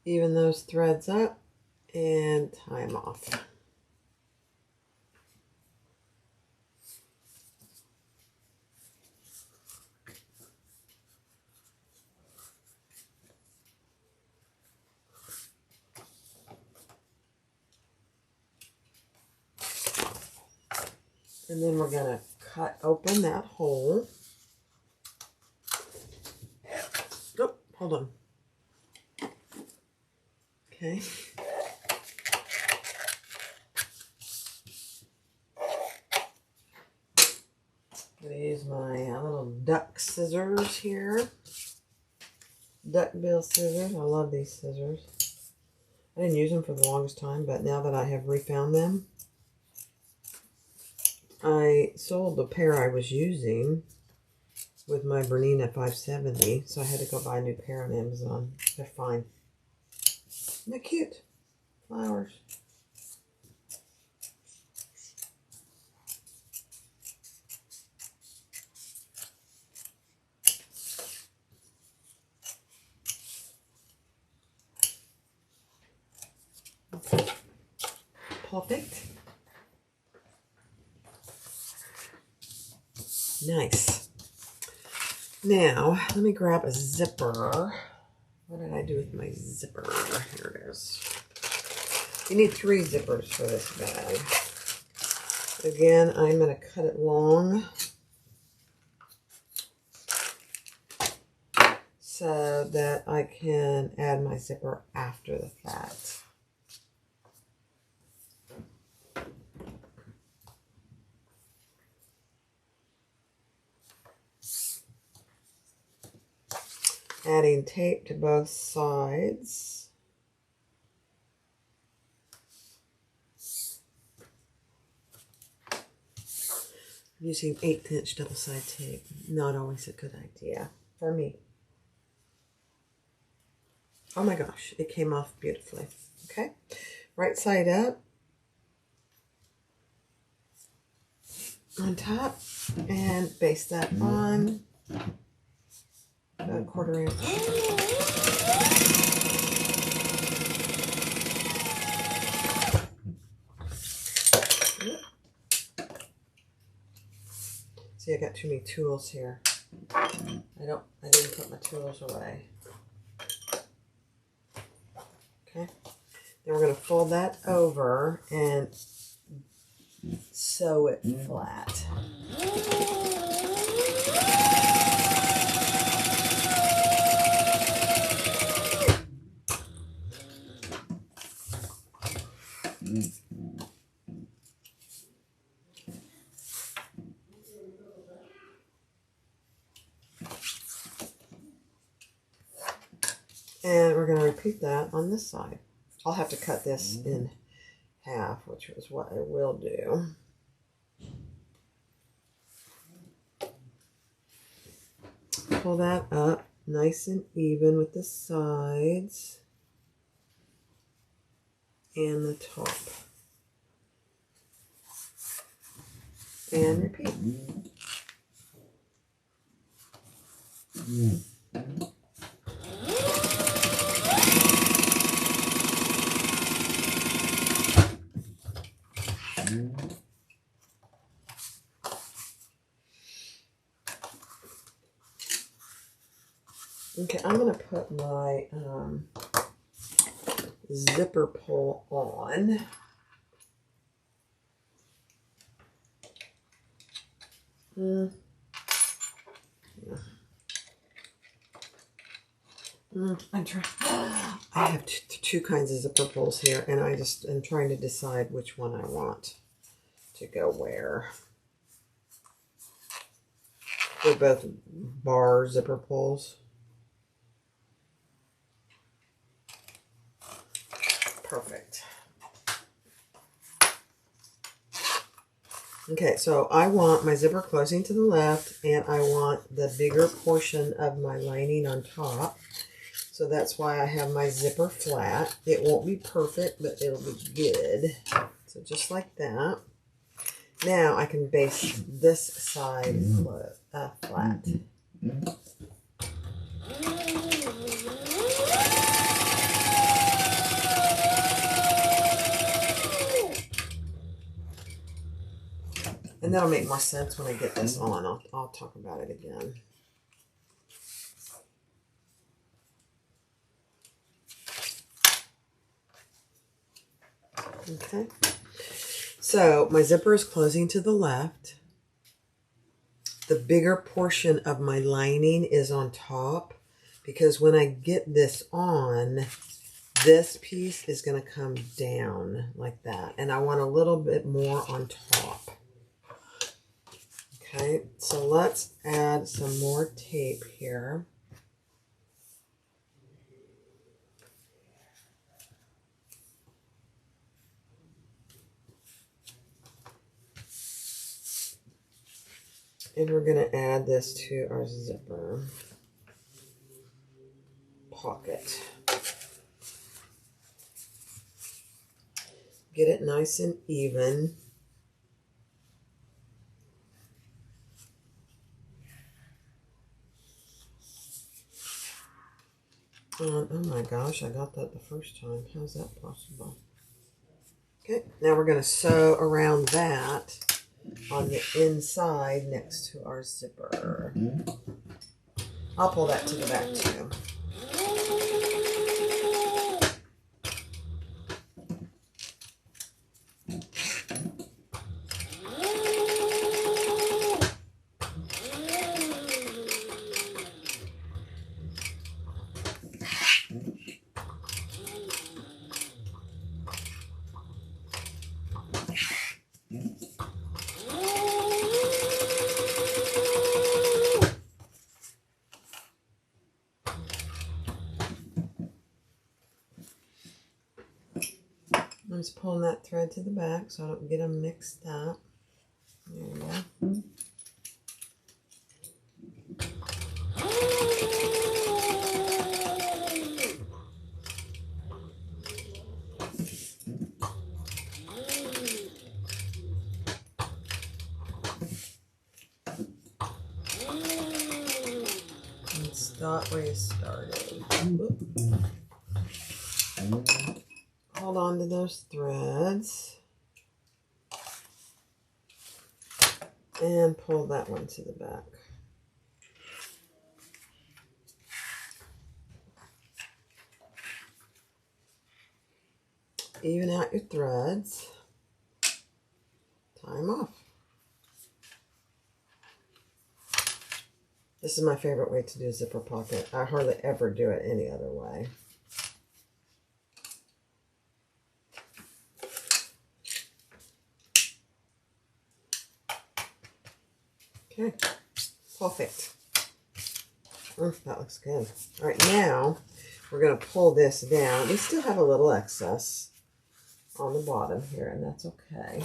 Even those threads up and tie them off. And then we're going to cut open that hole. Oh, hold on. Okay. I'm going to use my little duck scissors here. Duck bill scissors. I love these scissors. I didn't use them for the longest time, but now that I have refound them, I sold the pair I was using with my Bernina 570, so I had to go buy a new pair on Amazon. They're fine. They're cute. Flowers. Perfect. Nice. Now, let me grab a zipper. What did I do with my zipper? Here it is. You need 3 zippers for this bag. Again, I'm going to cut it long so that I can add my zipper after the fact. Adding tape to both sides. Using 1/8 inch double side tape, not always a good idea for me. Oh my gosh, it came off beautifully. Okay, right side up on top, and baste that on a 1/4 inch. See, I got too many tools here. I didn't put my tools away. Okay. Then we're going to fold that over and sew it flat. And we're going to repeat that on this side. I'll have to cut this in half, which is what I will do. Pull that up nice and even with the sides and the top. And repeat. Okay, I'm going to put my zipper pull on. I have two kinds of zipper pulls here, and I just am trying to decide which one I want to go where. They're both bar zipper pulls. Perfect. Okay, so I want my zipper closing to the left, and I want the bigger portion of my lining on top. So that's why I have my zipper flat. It won't be perfect, but it'll be good. So just like that. Now I can base this side flat. And that'll make more sense when I get this on. I'll talk about it again. Okay. So my zipper is closing to the left. The bigger portion of my lining is on top, because when I get this on, this piece is going to come down like that. And I want a little bit more on top. Okay, so let's add some more tape here. And we're going to add this to our zipper pocket. Get it nice and even. Oh my gosh, I got that the first time. How's that possible? Okay, now we're going to sew around that on the inside next to our zipper. I'll pull that to the back too. I'm just pulling that thread to the back so I don't get them mixed up. There we go. stop where you started. Hold on to those threads. And pull that one to the back. Even out your threads. Tie them off. This is my favorite way to do a zipper pocket. I hardly ever do it any other way. Okay, perfect. That looks good. All right, now we're going to pull this down. We still have a little excess on the bottom here, and that's okay.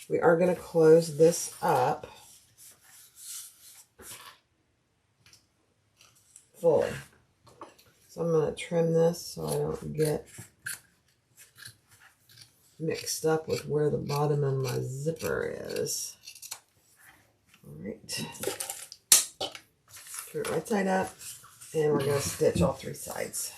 We are going to close this up fully. So I'm going to trim this so I don't get mixed up with where the bottom of my zipper is. All right. Turn it right side up, and we're going to stitch all three sides.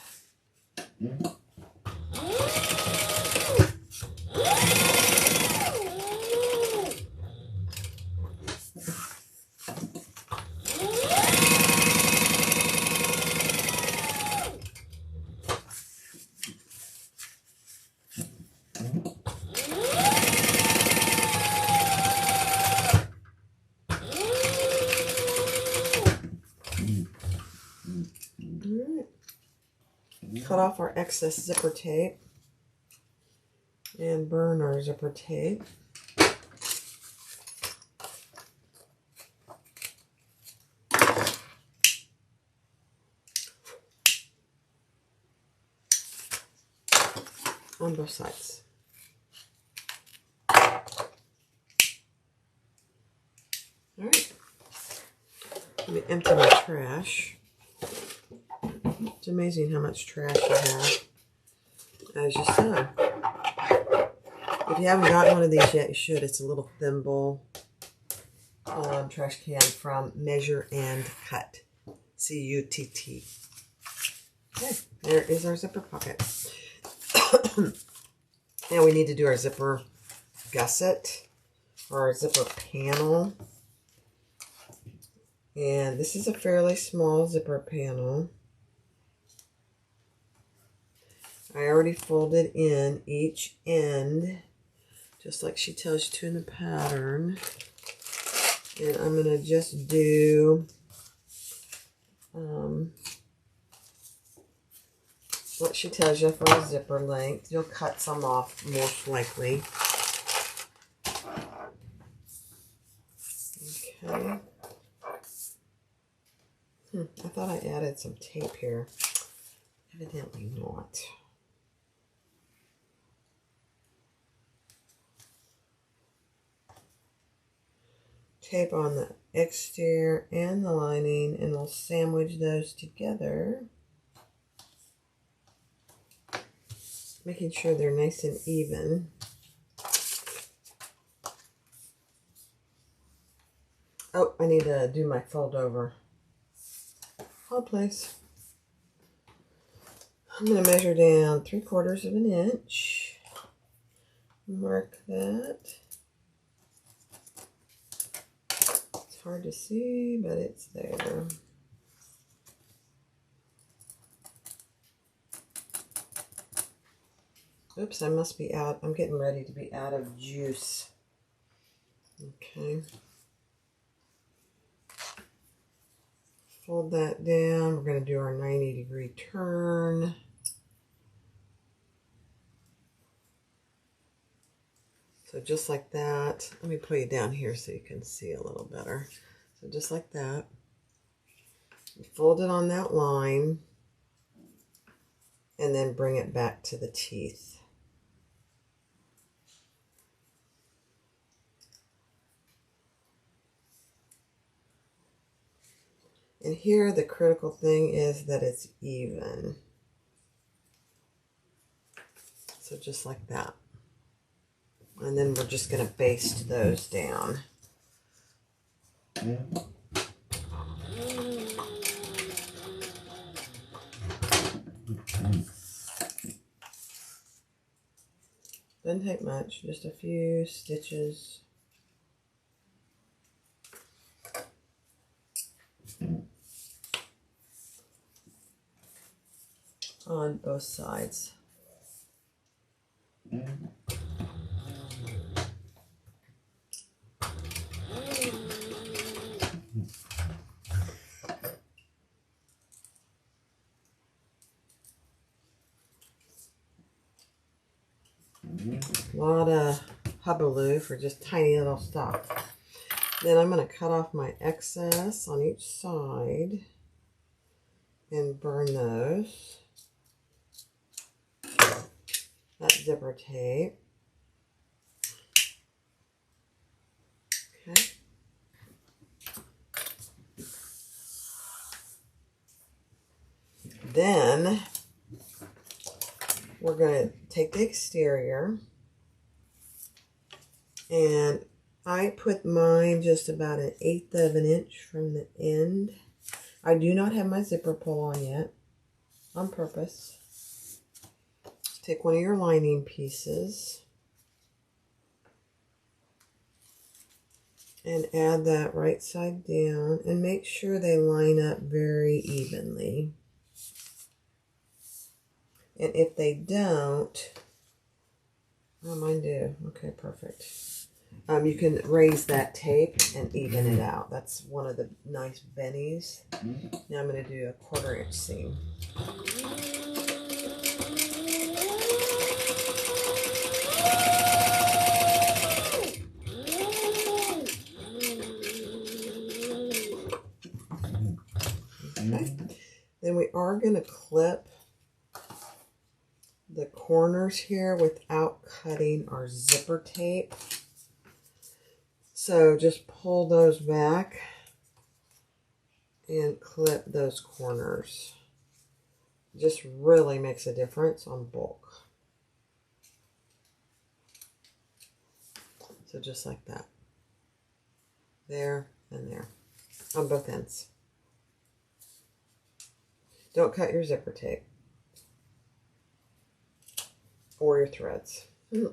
Cut off our excess zipper tape and burn our zipper tape. On both sides. All right. Let me empty my trash. It's amazing how much trash you have as you sew. If you haven't gotten one of these yet, you should. It's a little thimble trash can from Measure and Cut. C-U-T-T. Okay, there is our zipper pocket. Now we need to do our zipper gusset or our zipper panel. And this is a fairly small zipper panel. I already folded in each end, just like she tells you to in the pattern. And I'm going to just do what she tells you for a zipper length. You'll cut some off most likely. Okay. I thought I added some tape here. Evidently not. Tape on the exterior and the lining, and we'll sandwich those together, making sure they're nice and even. Oh, I need to do my fold over. Hold please. I'm going to measure down 3/4 of an inch. Mark that. Hard to see, but it's there. Oops, I must be out. I'm getting ready to be out of juice. Okay. Fold that down. We're going to do our 90-degree turn. So just like that. Let me put you down here so you can see a little better. So just like that. You fold it on that line and then bring it back to the teeth. And here the critical thing is that it's even. So just like that. And then we're just going to baste those down. Doesn't take much, just a few stitches. On both sides. A lot of hubbub for just tiny little stuff. Then I'm going to cut off my excess on each side and burn those. That zipper tape. Okay. Then we're going to take the exterior, and I put mine just about 1/8 of an inch from the end. I do not have my zipper pull on yet, on purpose. Take one of your lining pieces and add that right side down, and make sure they line up very evenly. And if they don't, oh, mine do. Okay, perfect. You can raise that tape and even it out. That's one of the nice bennies. Now I'm going to do a 1/4 inch seam. Okay. Then we are going to clip the corners here without cutting our zipper tape. So just pull those back and clip those corners. Just really makes a difference on bulk. So just like that. There and there on both ends. Don't cut your zipper tape or your threads. Okay,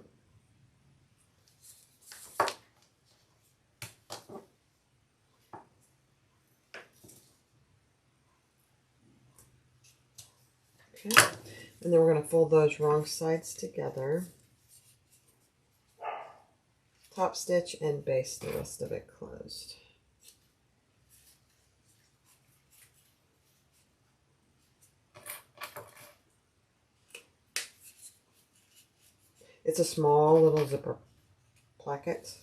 and then we're going to fold those wrong sides together. Top stitch and baste the rest of it closed. It's a small little zipper placket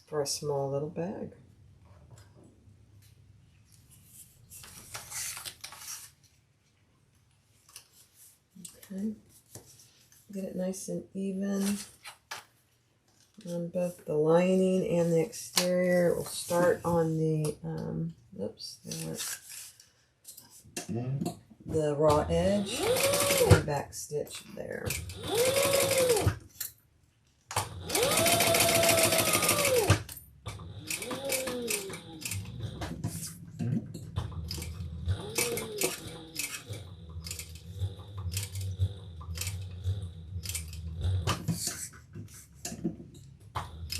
for a small little bag. Okay, get it nice and even on both the lining and the exterior. We'll start on the, oops, the raw edge and back stitch there.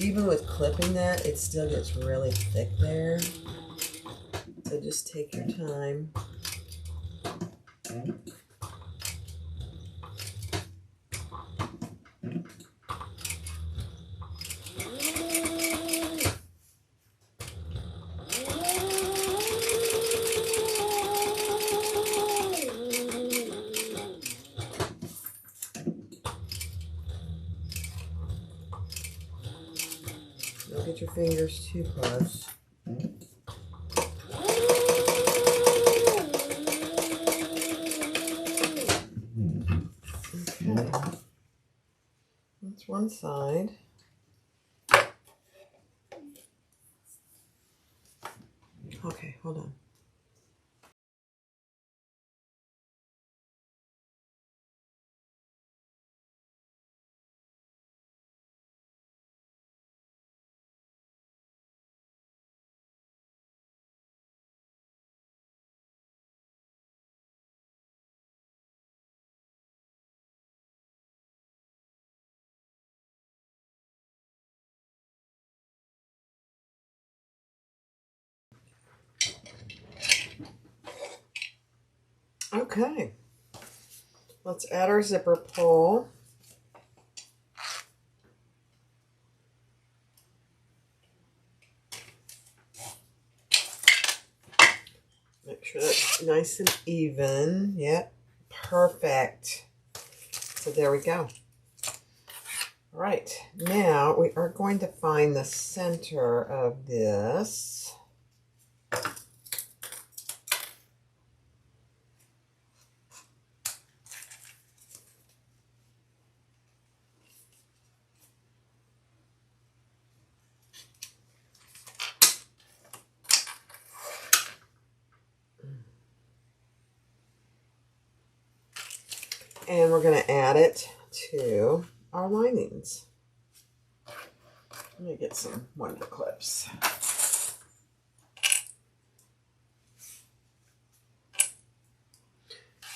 Even with clipping that, it still gets really thick there. So just take your time. Don't get your fingers too close. Okay. That's one side. Okay, hold on. Okay, let's add our zipper pull. Make sure that's nice and even. Yep, perfect. So there we go. All right, now we are going to find the center of this. And we're going to add it to our linings. Let me get some wonder clips.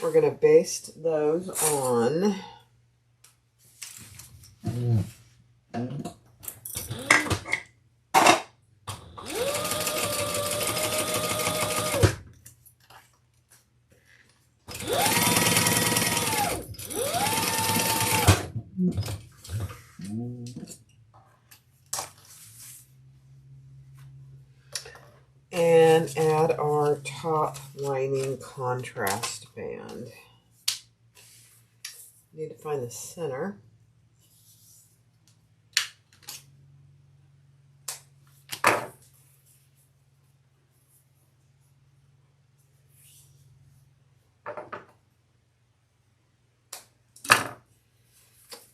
We're going to baste those on. And add our top lining contrast band. Need to find the center.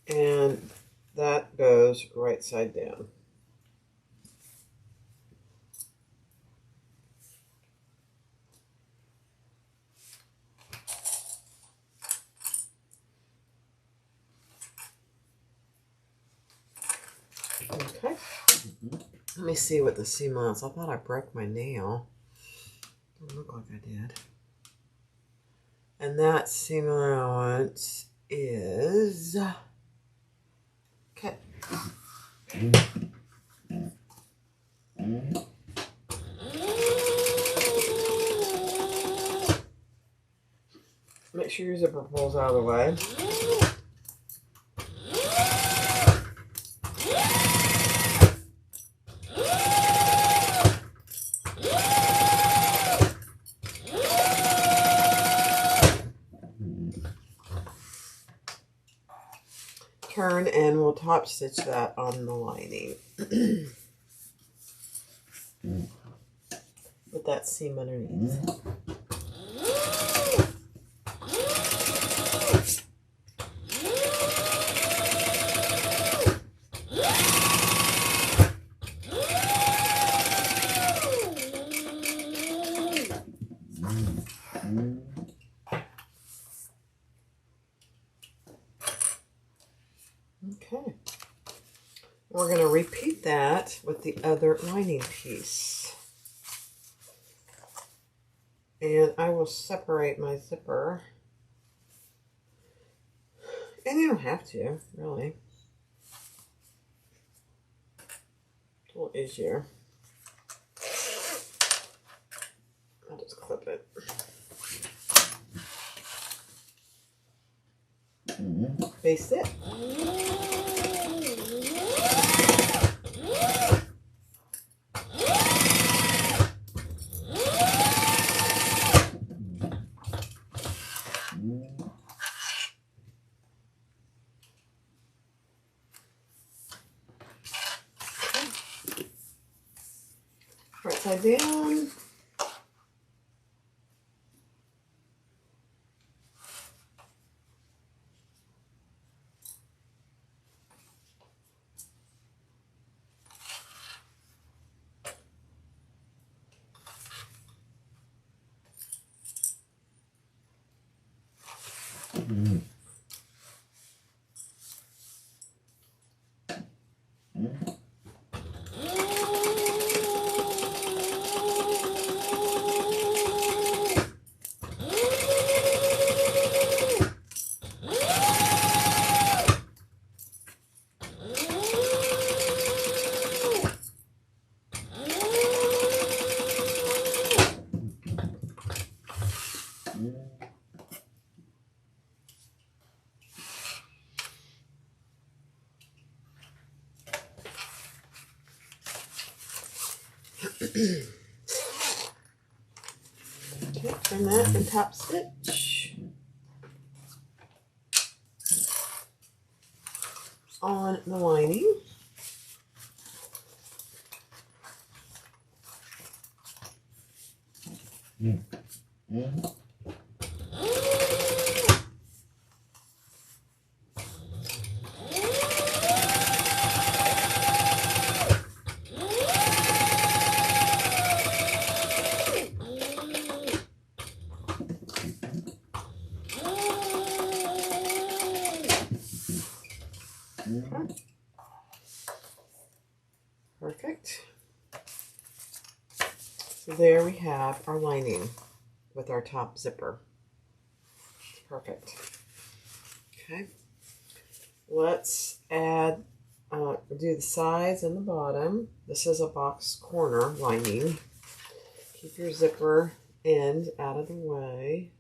And that goes right side down. Okay. Let me see what the seam allowance. I thought I broke my nail. Doesn't look like I did. And that seam allowance is okay. Make sure your zipper pulls out of the way. Turn and we'll top stitch that on the lining. With that seam underneath. Okay, we're going to repeat that with the other lining piece. And I will separate my zipper. And you don't have to, really. It's a little easier. I'll just clip it. Baste it. Right side down. Okay, trim that and top stitch on the lining. Perfect. So there we have our lining with our top zipper. Perfect. Okay. Let's add, do the sides and the bottom. This is a box corner lining. Keep your zipper end out of the way.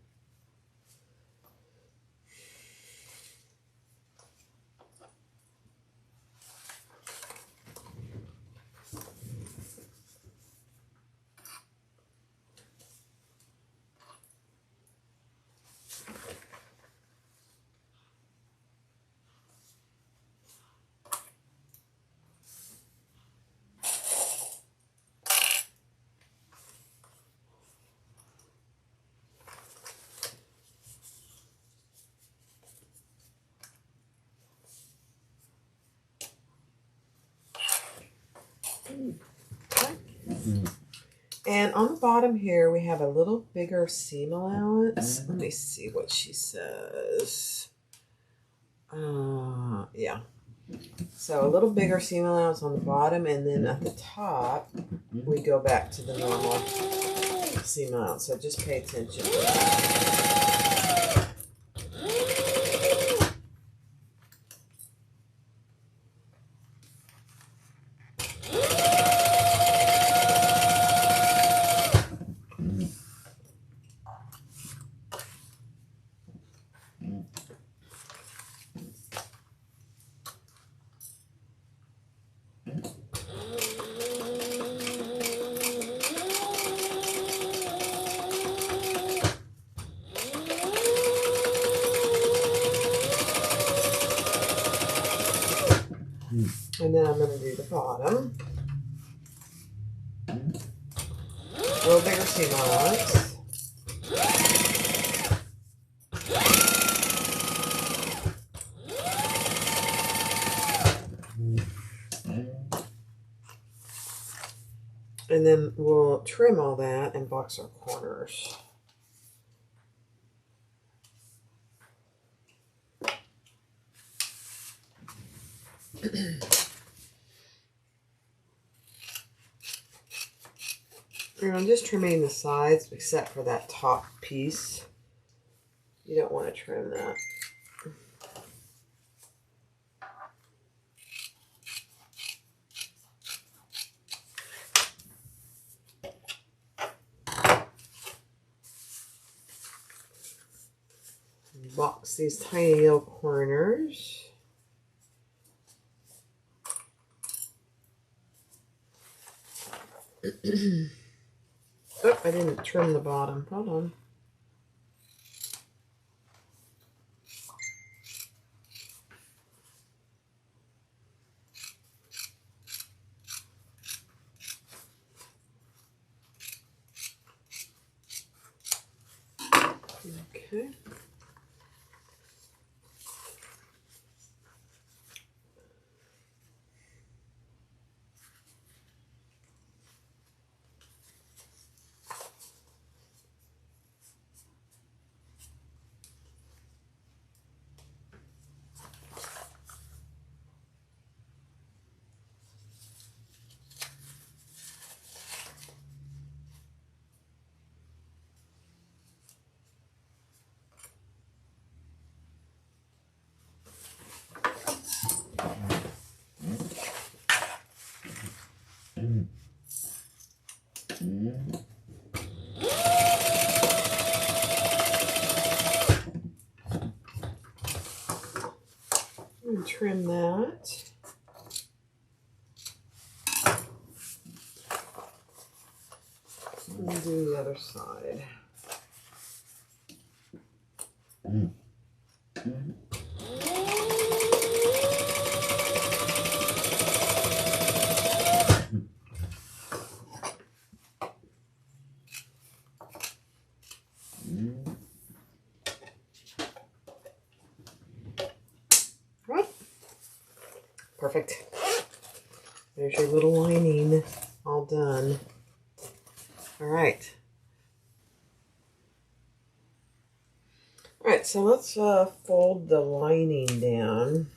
Okay. And on the bottom here, we have a little bigger seam allowance. Let me see what she says. Yeah. So a little bigger seam allowance on the bottom, and then at the top, we go back to the normal seam allowance. So just pay attention to that. And then I'm going to do the bottom. A little bigger seam allowance. And then we'll trim all that and box our corners. And I'm just trimming the sides except for that top piece. You don't want to trim that. Box these tiny little corners. Oh, I didn't trim the bottom. Hold on. Okay. And trim that. And do the other side. Right. Perfect. There's your little lining all done. All right. All right, so let's fold the lining down.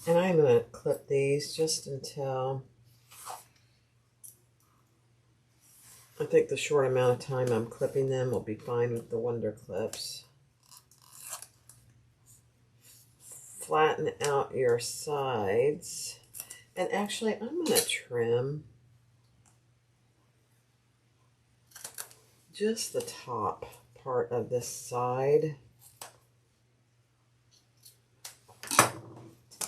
And I'm going to clip these just until I think the short amount of time I'm clipping them will be fine with the Wonder Clips. Flatten out your sides. And actually, I'm going to trim just the top part of this side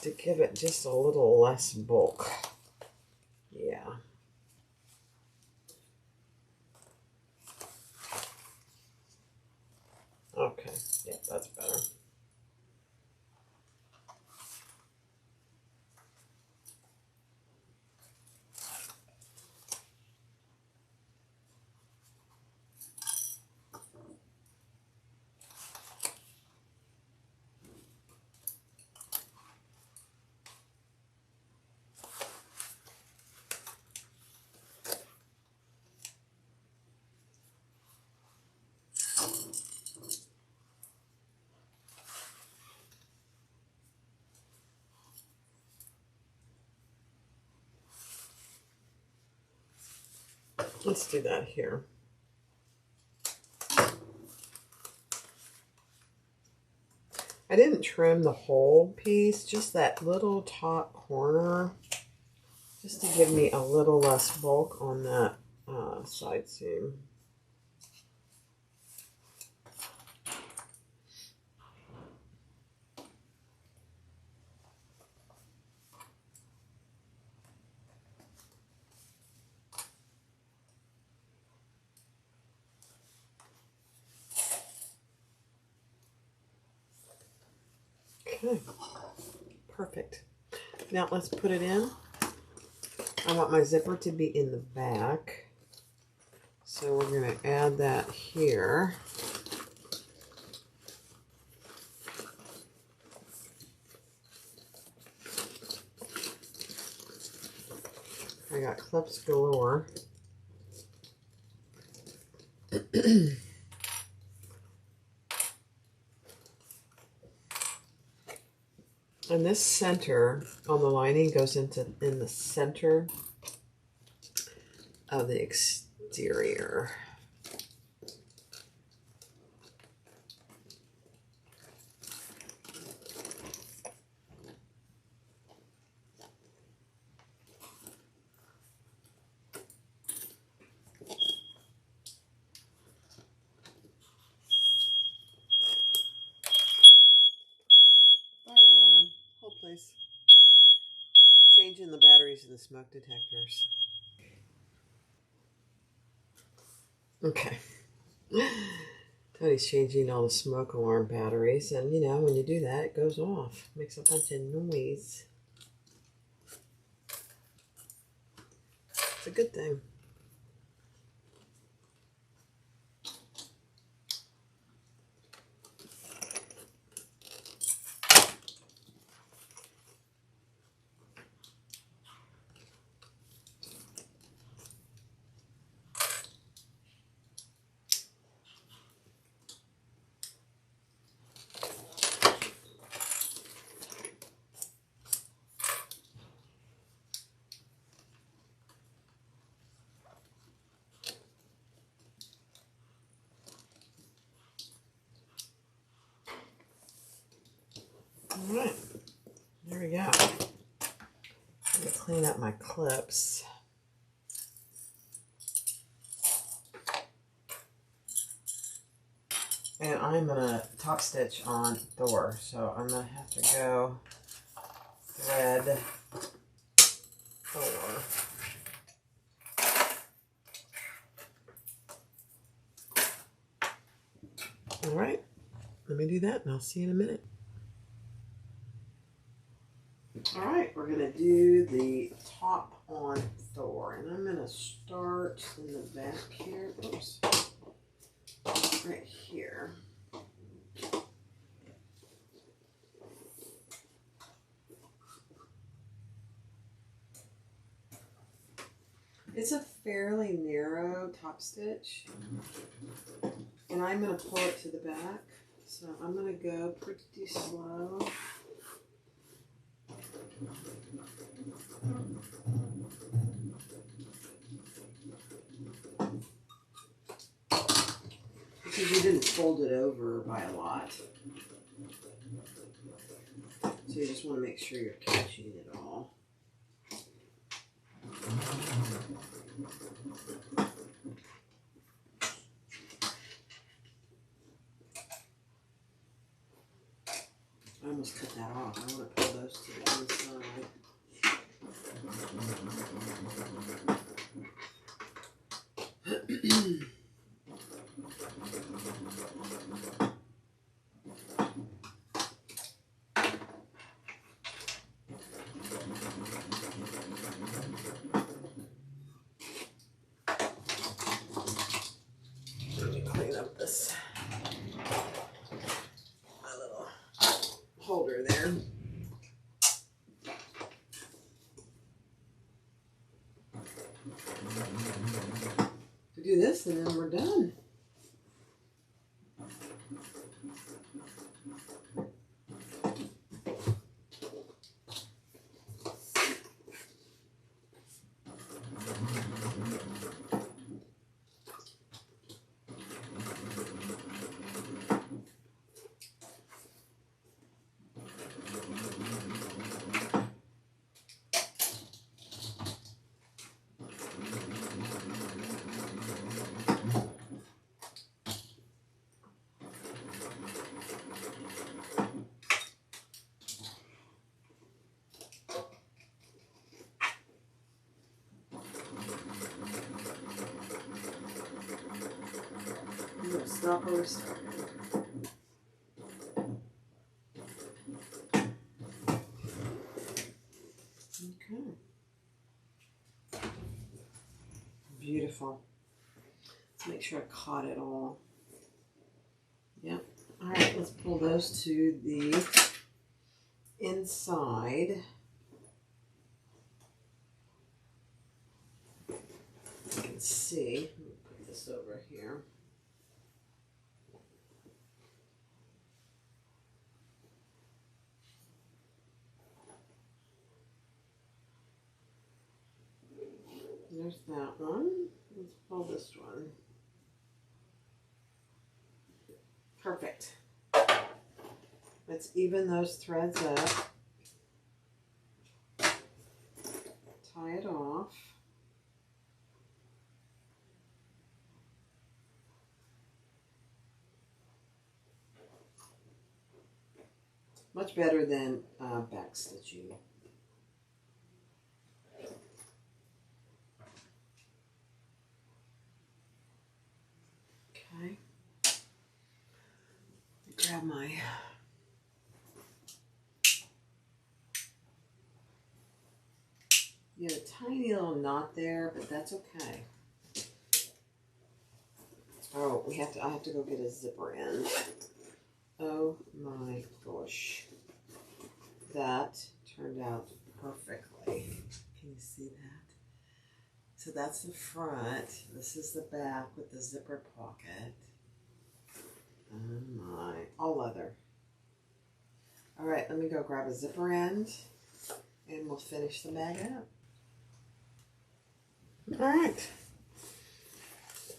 to give it just a little less bulk. Yeah. Okay, yeah, that's better. Let's do that here. I didn't trim the whole piece, just that little top corner, just to give me a little less bulk on that side seam. Okay, perfect. Now let's put it in. I want my zipper to be in the back. So we're going to add that here. I got clips galore. And this center on the lining goes in the center of the exterior. Fire alarm. Hold please. Changing the batteries in the smoke detectors. Okay. Tony's changing all the smoke alarm batteries, and you know, when you do that, it goes off. Makes a bunch of noise. It's a good thing. All right, there we go. I'm gonna clean up my clips. And I'm going to top stitch on Thor. So I'm going to have to go thread Thor. All right, let me do that and I'll see you in a minute. All right, we're going to do the top on Thor. And I'm going to start in the back here. Oops. Right here. It's a fairly narrow top stitch, and I'm going to pull it to the back, so I'm going to go pretty slow. Because you didn't fold it over by a lot. So you just want to make sure you're catching it all. I almost cut that off. I want to pull those to the inside. Let me clean up this my little holder there. We do this and then we're done. Stop where we're starting. Okay. Beautiful. Let's make sure I caught it all. Yep. All right, let's pull those to the inside. You can see. Let me put this over here. There's that one. Let's pull this one. Perfect. Let's even those threads up. Tie it off. Much better than back stitching. Okay. Grab my you have a tiny little knot there, but that's okay. Oh, I have to go get a zipper end. Oh my gosh. That turned out perfectly. Can you see that? So that's the front. This is the back with the zipper pocket. Oh my, all leather. All right, let me go grab a zipper end and we'll finish the bag up. All right.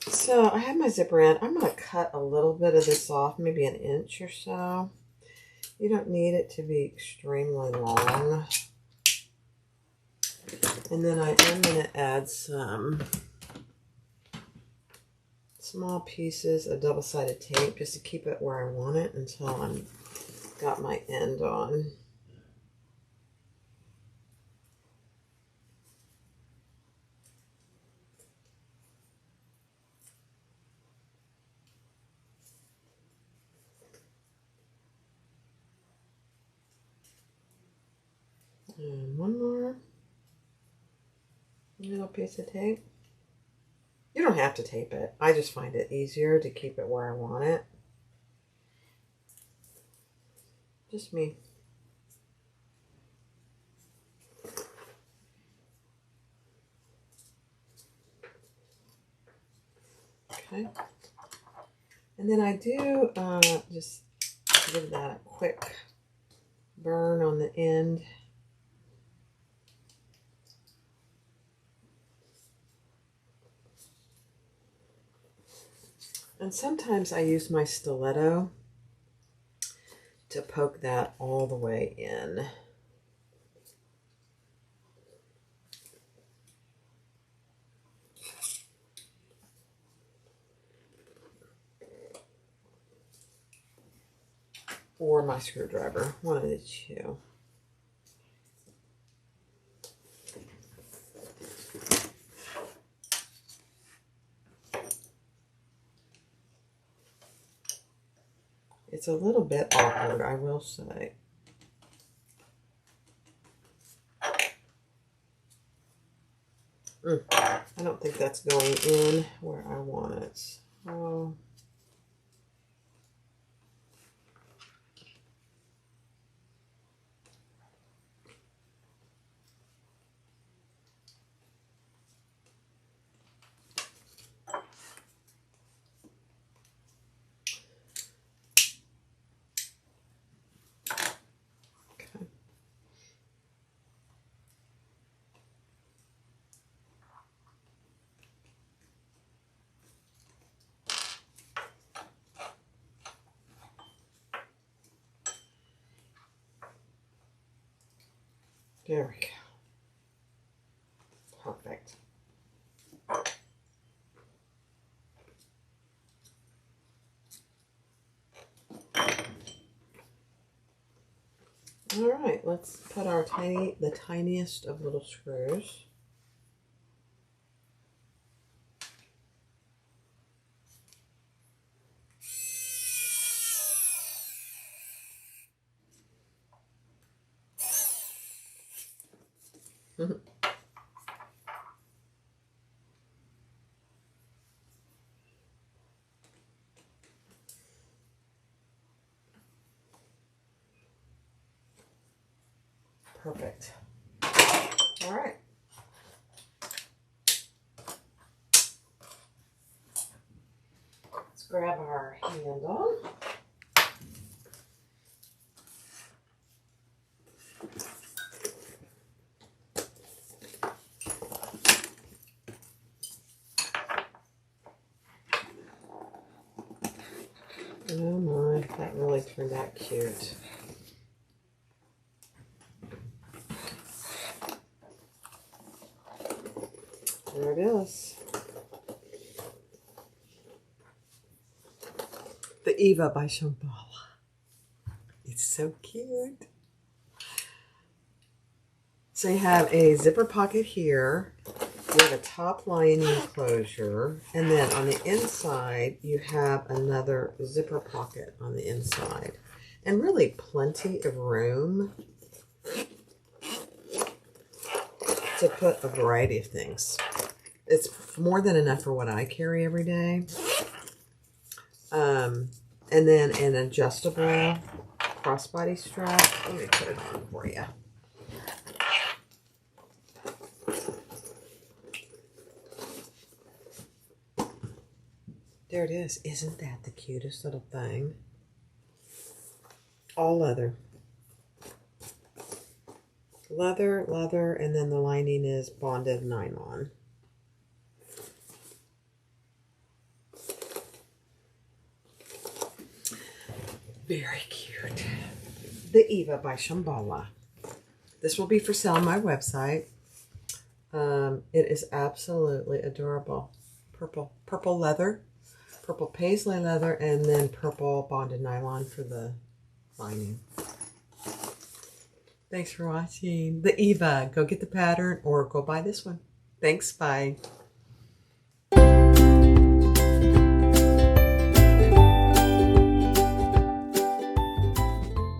So I have my zipper end. I'm going to cut a little bit of this off, maybe an inch or so. You don't need it to be extremely long. And then I am going to add some small pieces of double-sided tape just to keep it where I want it until I'm got my end on. And one more little piece of tape. You don't have to tape it. I just find it easier to keep it where I want it. Just me. Okay. And then I do just give that a quick burn on the end. And sometimes I use my stiletto to poke that all the way in. Or my screwdriver, one of the two. It's a little bit awkward, I will say. I don't think that's going in where I want it. Oh. There we go. Perfect. All right, let's put our the tiniest of little screws. Perfect. All right. Let's grab our handle. Oh my, that really turned out cute. There it is. The Eva by Shambhala. It's so cute. So you have a zipper pocket here. You have a top lining closure. And then on the inside, you have another zipper pocket on the inside. And really plenty of room to put a variety of things. It's more than enough for what I carry every day. And then an adjustable crossbody strap. Let me put it on for you. There it is. Isn't that the cutest little thing? All leather. Leather, leather, and then the lining is bonded nylon. Very cute. The Eva by Shambhala. This will be for sale on my website. It is absolutely adorable. Purple leather. purple paisley leather, and then purple bonded nylon for the lining. Thanks for watching the Eva. Go get the pattern or go buy this one. Thanks. Bye.